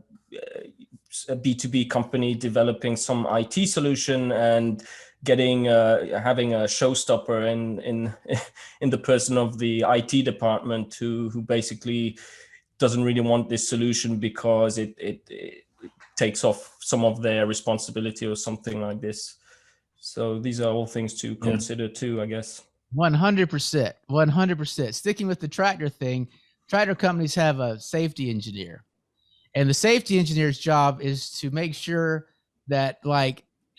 B2B company developing some IT solution and having a showstopper in the person of the IT department who basically doesn't really want this solution because it takes off some of their responsibility or something like this. So these are all things to consider too, I guess. 100%, 100%. Sticking with the tractor thing, tractor companies have a safety engineer, and the safety engineer's job is to make sure that,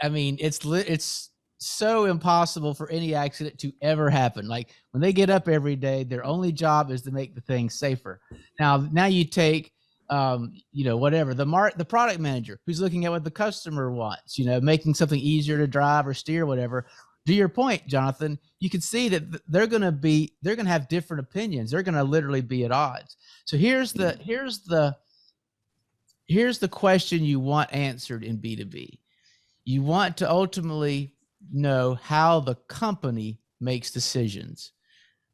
it's so impossible for any accident to ever happen. Like when they get up every day, their only job is to make the thing safer. Now you take, whatever the product manager who's looking at what the customer wants, making something easier to drive or steer, whatever. To your point, Jonathan, you can see that they're going to have different opinions. They're going to literally be at odds. So here's the question you want answered in B2B. You want to ultimately know how the company makes decisions,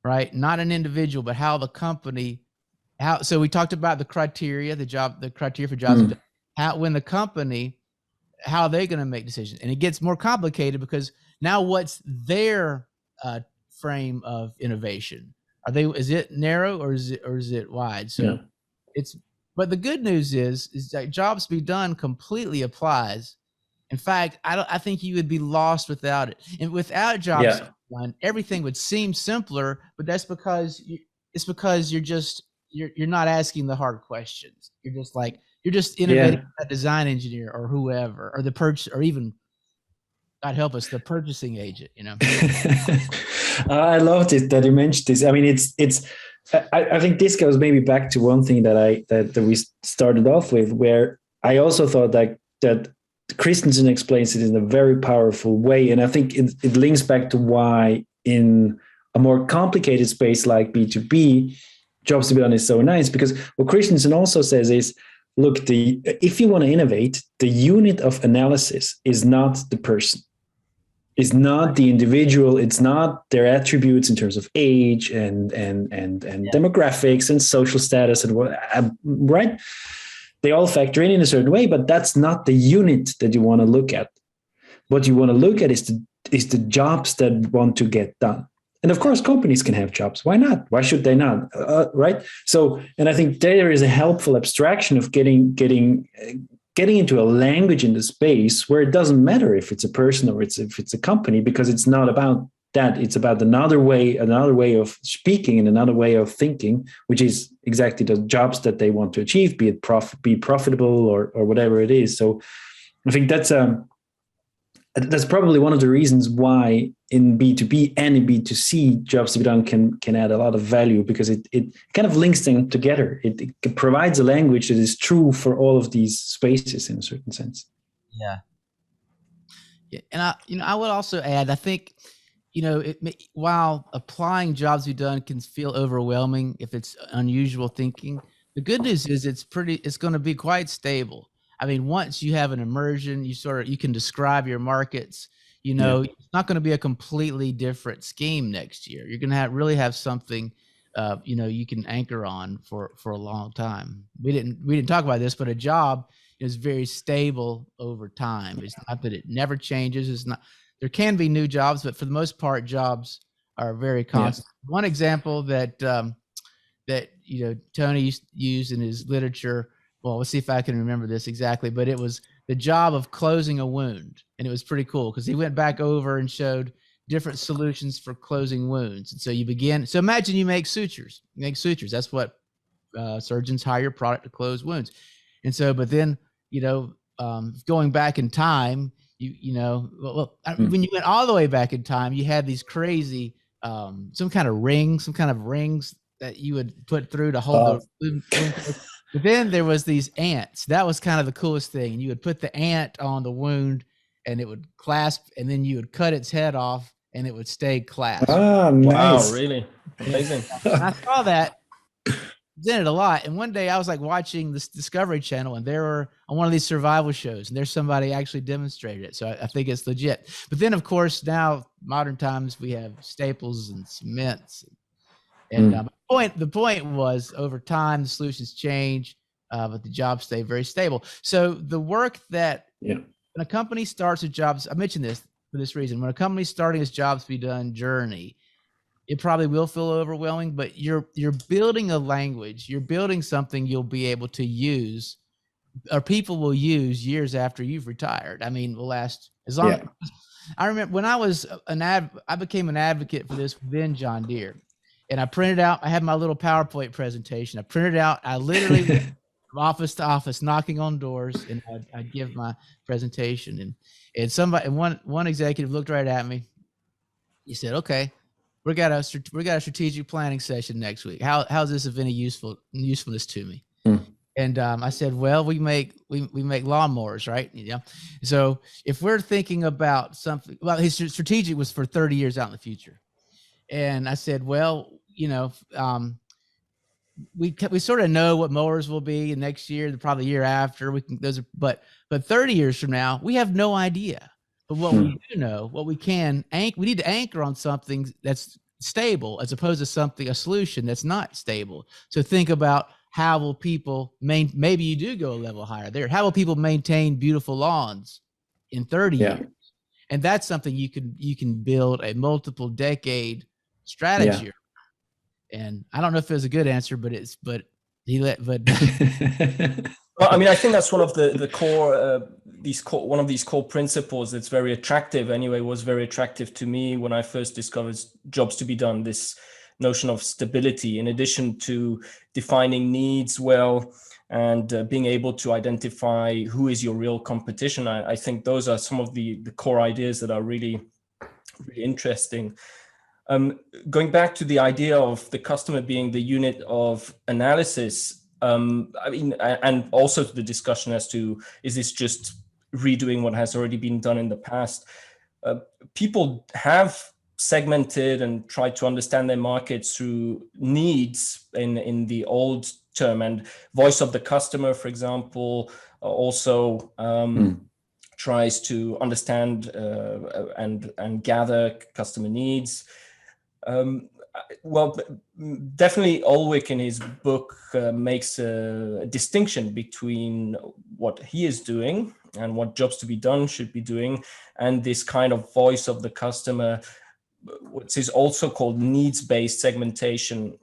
right? Not an individual, but how the company. So we talked about the criteria, the criteria for jobs. When the company, how are they going to make decisions? And it gets more complicated because now what's their frame of innovation? Is it narrow or is it wide? So but the good news is that jobs be done completely applies. In fact, I think you would be lost without it. And without jobs done, everything would seem simpler, but that's because you're not asking the hard questions. You're just innovating a design engineer or whoever, or or even, God help us, the purchasing agent, I loved it that you mentioned this. I mean, I think this goes maybe back to one thing that we started off with, where I also thought that Christensen explains it in a very powerful way. And I think it links back to why in a more complicated space like B2B, jobs to be done is so nice, because what Christensen also says is, look, if you want to innovate, the unit of analysis is not the person. It's not the individual. It's not their attributes in terms of age and demographics and social status and what, right? They all factor in a certain way, but that's not the unit that you want to look at. What you want to look at is the jobs that want to get done. And of course, companies can have jobs. Why not? Why should they not? Right? So, and I think there is a helpful abstraction of getting into a language in the space where it doesn't matter if it's a person or if it's a company, because it's not about that. It's about another way of speaking and another way of thinking, which is exactly the jobs that they want to achieve, be profitable or whatever it is. So I think that's probably one of the reasons why in B2B and in B2C, jobs to be done can add a lot of value, because it kind of links them together. It provides a language that is true for all of these spaces in a certain sense. Yeah. And I would also add, I think, while applying jobs to be done can feel overwhelming if it's unusual thinking, the good news is it's going to be quite stable. I mean, once you have an immersion, you can describe your markets. It's not going to be a completely different scheme next year. You're going to really have something, you can anchor on for a long time. We didn't talk about this, but a job, is very stable over time. It's not that it never changes. It's not, there can be new jobs, but for the most part, jobs are very constant. One example that Tony used in his literature. Well, let's see if I can remember this exactly, but it was the job of closing a wound, and it was pretty cool because he went back over and showed different solutions for closing wounds. And so you begin. So imagine you make sutures. You make sutures. That's what surgeons hire your product to close wounds. And so, but then going back in time, when you went all the way back in time, you had these crazy some kind of rings that you would put through to hold the wound. But then there was these ants. That was kind of the coolest thing. You would put the ant on the wound and it would clasp, and then you would cut its head off and it would stay clasped. Ah, nice. Wow, really? Amazing. And I saw that presented a lot. And one day I was like watching this Discovery Channel, and there were on one of these survival shows, and there's somebody actually demonstrated it. So I think it's legit. But then, of course, now modern times we have staples and cements. And the point was, over time, the solutions change, but the jobs stay very stable. So the work that when a company starts a jobs, I mentioned this for this reason, when a company's starting its jobs to be done journey, it probably will feel overwhelming, but you're building a language. You're building something you'll be able to use, or people will use years after you've retired. I mean, will last as long. I remember when I was I became an advocate for this within John Deere. And I printed out, I had my little PowerPoint presentation. I printed out, I literally went from office to office, knocking on doors, and I'd give my presentation. And one executive looked right at me. He said, "Okay, we got a strategic planning session next week. How's this of any usefulness to me?" And I said, "Well, we make lawnmowers, right? So if we're thinking about something, well, his strategic was for 30 years out in the future." And I said, "Well, we sort of know what mowers will be next year, probably the year after. But 30 years from now, we have no idea. But what we do know, what we need to anchor on something that's stable, as opposed to a solution that's not stable. So think about how will people maybe you do go a level higher there. How will people maintain beautiful lawns in 30 years? And that's something you can build a multiple decade strategy. And I don't know if it was a good answer, but well, I mean, I think that's one of the core one of these core principles that's very attractive anyway, was very attractive to me when I first discovered jobs to be done. This notion of stability, in addition to defining needs well and being able to identify who is your real competition. I think those are some of the core ideas that are really, really interesting. Going back to the idea of the customer being the unit of analysis, I mean, and also to the discussion as to, is this just redoing what has already been done in the past? People have segmented and tried to understand their markets through needs in the old term, and voice of the customer, for example, also tries to understand and gather customer needs. Well, definitely Ulrich in his book makes a distinction between what he is doing and what jobs to be done should be doing, and this kind of voice of the customer, which is also called needs-based segmentation.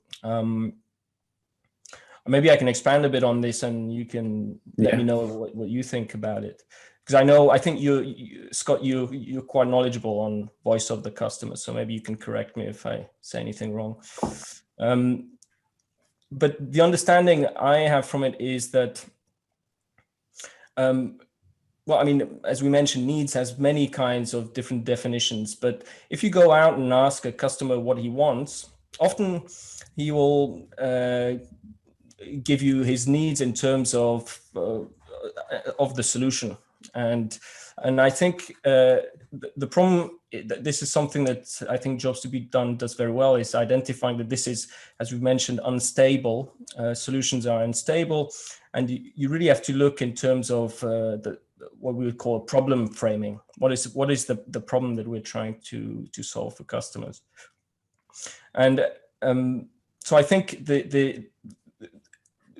Maybe I can expand a bit on this, and you can let me know what you think about it. Because I think Scott, you're quite knowledgeable on voice of the customer, so maybe you can correct me if I say anything wrong. But the understanding I have from it is that, well, I mean, as we mentioned, needs has many kinds of different definitions. But if you go out and ask a customer what he wants, often he will give you his needs in terms of the solution. And I think the problem, this is something that I think Jobs to be Done does very well, is identifying that this is, as we mentioned, unstable. Solutions are unstable, and you really have to look in terms of what we would call problem framing. What is the problem that we're trying to solve for customers? And so I think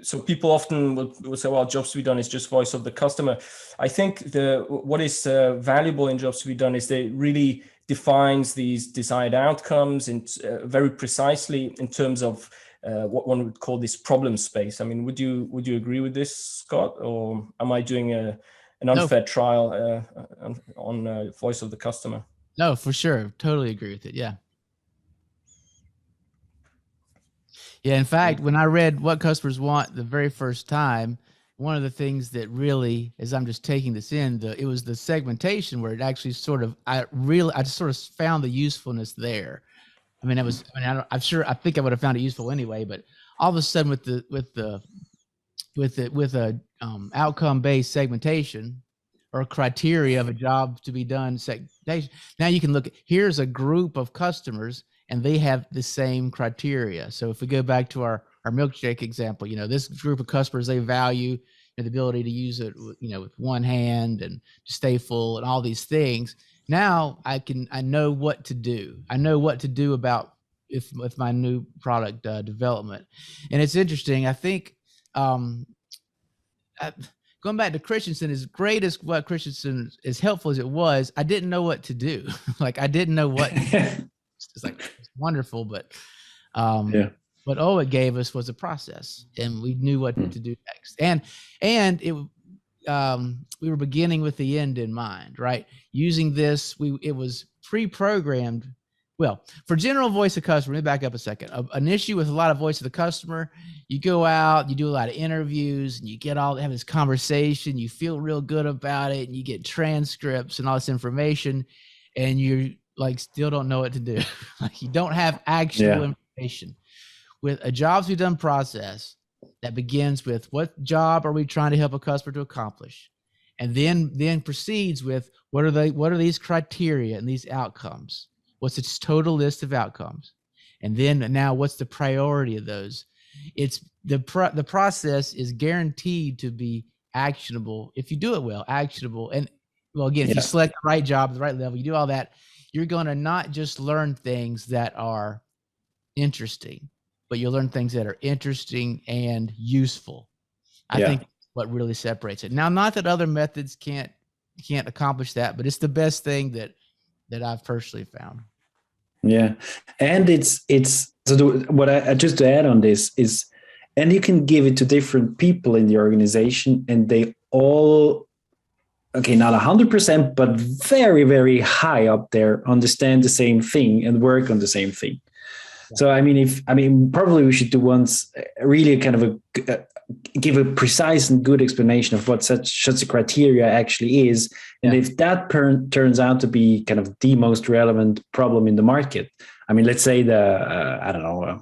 so people often will say, well, jobs to be done is just voice of the customer. I think what is valuable in jobs to be done is they really defines these desired outcomes in very precisely in terms of what one would call this problem space. I mean, would you agree with this, Scott, or am I doing an unfair trial on voice of the customer? No, for sure. Totally agree with it. Yeah. Yeah. In fact, when I read What Customers Want the very first time, one of the things that really, as I'm just taking this in, it was the segmentation where it actually sort of, I just sort of found the usefulness there. I mean, I think I would have found it useful anyway, but all of a sudden with a outcome-based segmentation or criteria of a job to be done segmentation, now you can look at, here's a group of customers and they have the same criteria. So if we go back to our milkshake example, this group of customers, they value the ability to use it, with one hand and to stay full and all these things. Now I know what to do. I know what to do about with my new product development. And it's interesting. I think going back to Christensen, as great as what Christensen, as helpful as it was, I didn't know what to do. I didn't know what. It's wonderful, but what it gave us was a process, and we knew what to do next. And it we were beginning with the end in mind, right? Using this, it was pre-programmed. Well, for general voice of customer, let me back up a second. An issue with a lot of voice of the customer, you go out, you do a lot of interviews, and you have this conversation, you feel real good about it, and you get transcripts and all this information, and you still don't know what to do. You don't have actionable information. With a jobs to be done process that begins with what job are we trying to help a customer to accomplish, and then proceeds with what are these criteria and these outcomes. What's its total list of outcomes? And then now what's the priority of those? It's the process is guaranteed to be actionable. If you do it well, actionable. And well, again, if you select the right job, the right level, you do all that, you're going to not just learn things that are interesting, but you'll learn things that are interesting and useful. I think what really separates it. Now, not that other methods can't accomplish that, but it's the best thing that I've personally found. Yeah. And it's so what I just to add on this is, and you can give it to different people in the organization, and they all, okay, not 100%, but very, very high up there, understand the same thing and work on the same thing. So, probably we should do once really kind of give a precise and good explanation of what such a criteria actually is. And if that turns out to be kind of the most relevant problem in the market, let's say for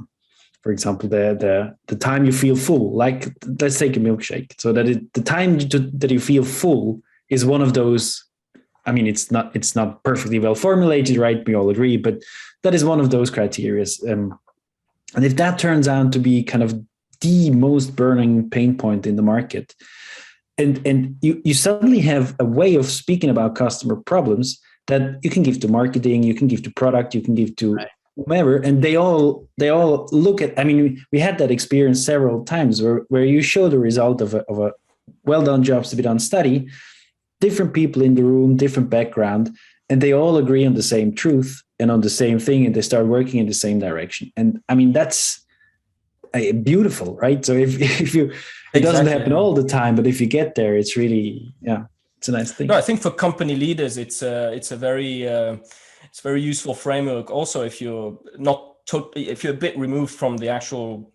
example, the time you feel full, let's take a milkshake. So that the time that you feel full is one of those. It's not perfectly well formulated, right? We all agree, but that is one of those criteria. And if that turns out to be kind of the most burning pain point in the market, and you suddenly have a way of speaking about customer problems that you can give to marketing, you can give to product, you can give to whomever, and they all look at. We had that experience several times where you show the result of a well done jobs to be done study. Different people in the room, different background, and they all agree on the same truth and on the same thing, and they start working in the same direction. And that's beautiful, right? So if you, it doesn't happen all the time, but if you get there, it's really, it's a nice thing. No, I think for company leaders, it's a very useful framework. Also, if you're if you're a bit removed from the actual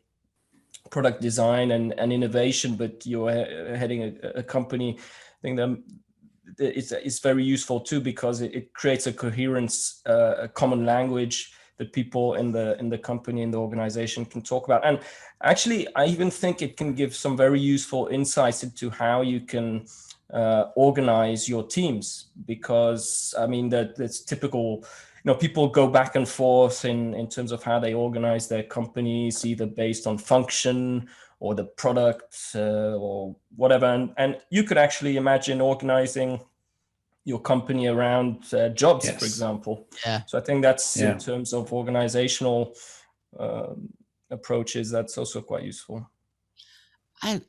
product design and innovation, but you're heading a company, I think that it's very useful too, because it creates a coherence, a common language that people in the company, in the organization can talk about. And actually, I even think it can give some very useful insights into how you can organize your teams, because that's typical. People go back and forth in terms of how they organize their companies, either based on function or the product or whatever. And you could actually imagine organizing your company around jobs, for example. Yeah. So I think that's in terms of organizational approaches, that's also quite useful. I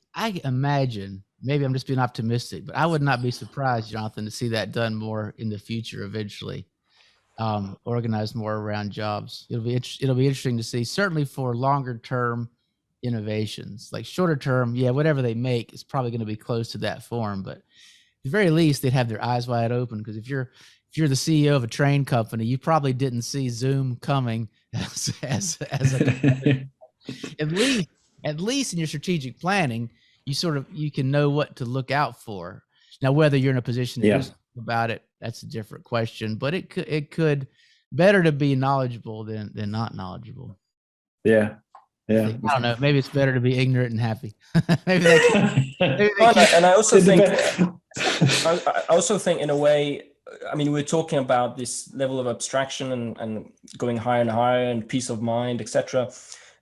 imagine, maybe I'm just being optimistic, but I would not be surprised, Jonathan, to see that done more in the future eventually. Organized more around jobs. It'll be interesting to see, certainly for longer term innovations. Like shorter term, yeah, whatever they make is probably going to be close to that form, but at the very least they'd have their eyes wide open, because if you're the CEO of a train company, you probably didn't see Zoom coming as a at least in your strategic planning, you can know what to look out for. Now, whether you're in a position to do something about it, that's a different question. But it could better to be knowledgeable than not knowledgeable. Yeah. Yeah. I don't know. Maybe it's better to be ignorant and happy. maybe and I also think in a way, I mean, we're talking about this level of abstraction and going higher and higher and peace of mind, etc.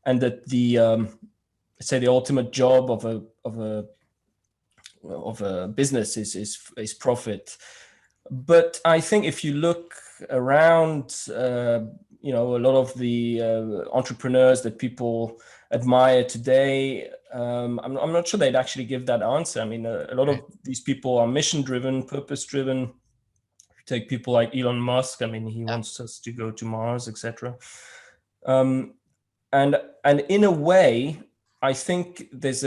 And that let's say the ultimate job of a business is profit. But I think if you look around, a lot of the entrepreneurs that people admire today, I'm not sure they'd actually give that answer. I mean, a lot of these people are mission-driven, purpose-driven. Take people like Elon Musk. I mean, he wants us to go to Mars, etc. And in a way, I think there's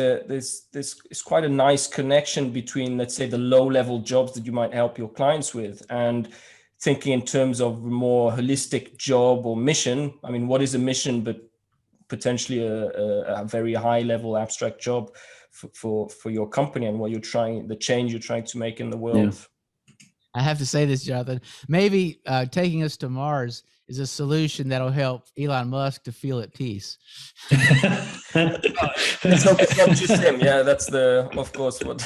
quite a nice connection between, let's say, the low-level jobs that you might help your clients with, and thinking in terms of more holistic job or mission. I mean, what is a mission but potentially a very high-level abstract job for your company and the change you're trying to make in the world? Yeah. I have to say this, Jonathan. Maybe taking us to Mars is a solution that'll help Elon Musk to feel at peace. It's not just him. Yeah, that's of course what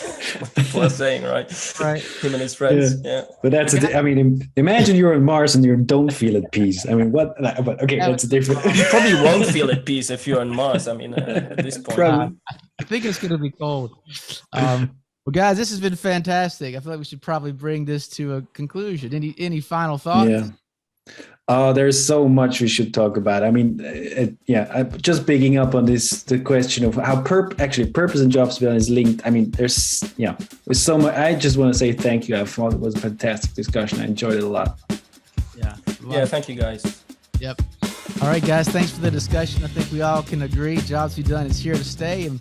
people are saying, right? Right. Him and his friends. Yeah. But I mean, imagine you're on Mars and you don't feel at pease. I mean, what? But okay, that's different. You probably won't feel at peace if you're on Mars. I mean, at this point. I think it's going to be cold. Well, guys, this has been fantastic. I feel like we should probably bring this to a conclusion. Any final thoughts? Yeah. There's so much we should talk about. I mean, just picking up on the question of how purpose and job stability is linked. I mean, there's so much. I just want to say thank you. I thought it was a fantastic discussion. I enjoyed it a lot. Yeah. Thank you, guys. Yep. All right, guys. Thanks for the discussion. I think we all can agree Jobs to be Done is here to stay, and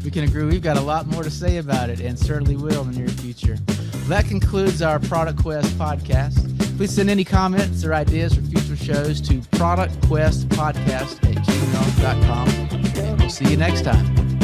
we can agree we've got a lot more to say about it, and certainly will in the near future. Well, that concludes our Product Quest podcast. Please send any comments or ideas for future shows to productquestpodcast@gmail.com, and we'll see you next time.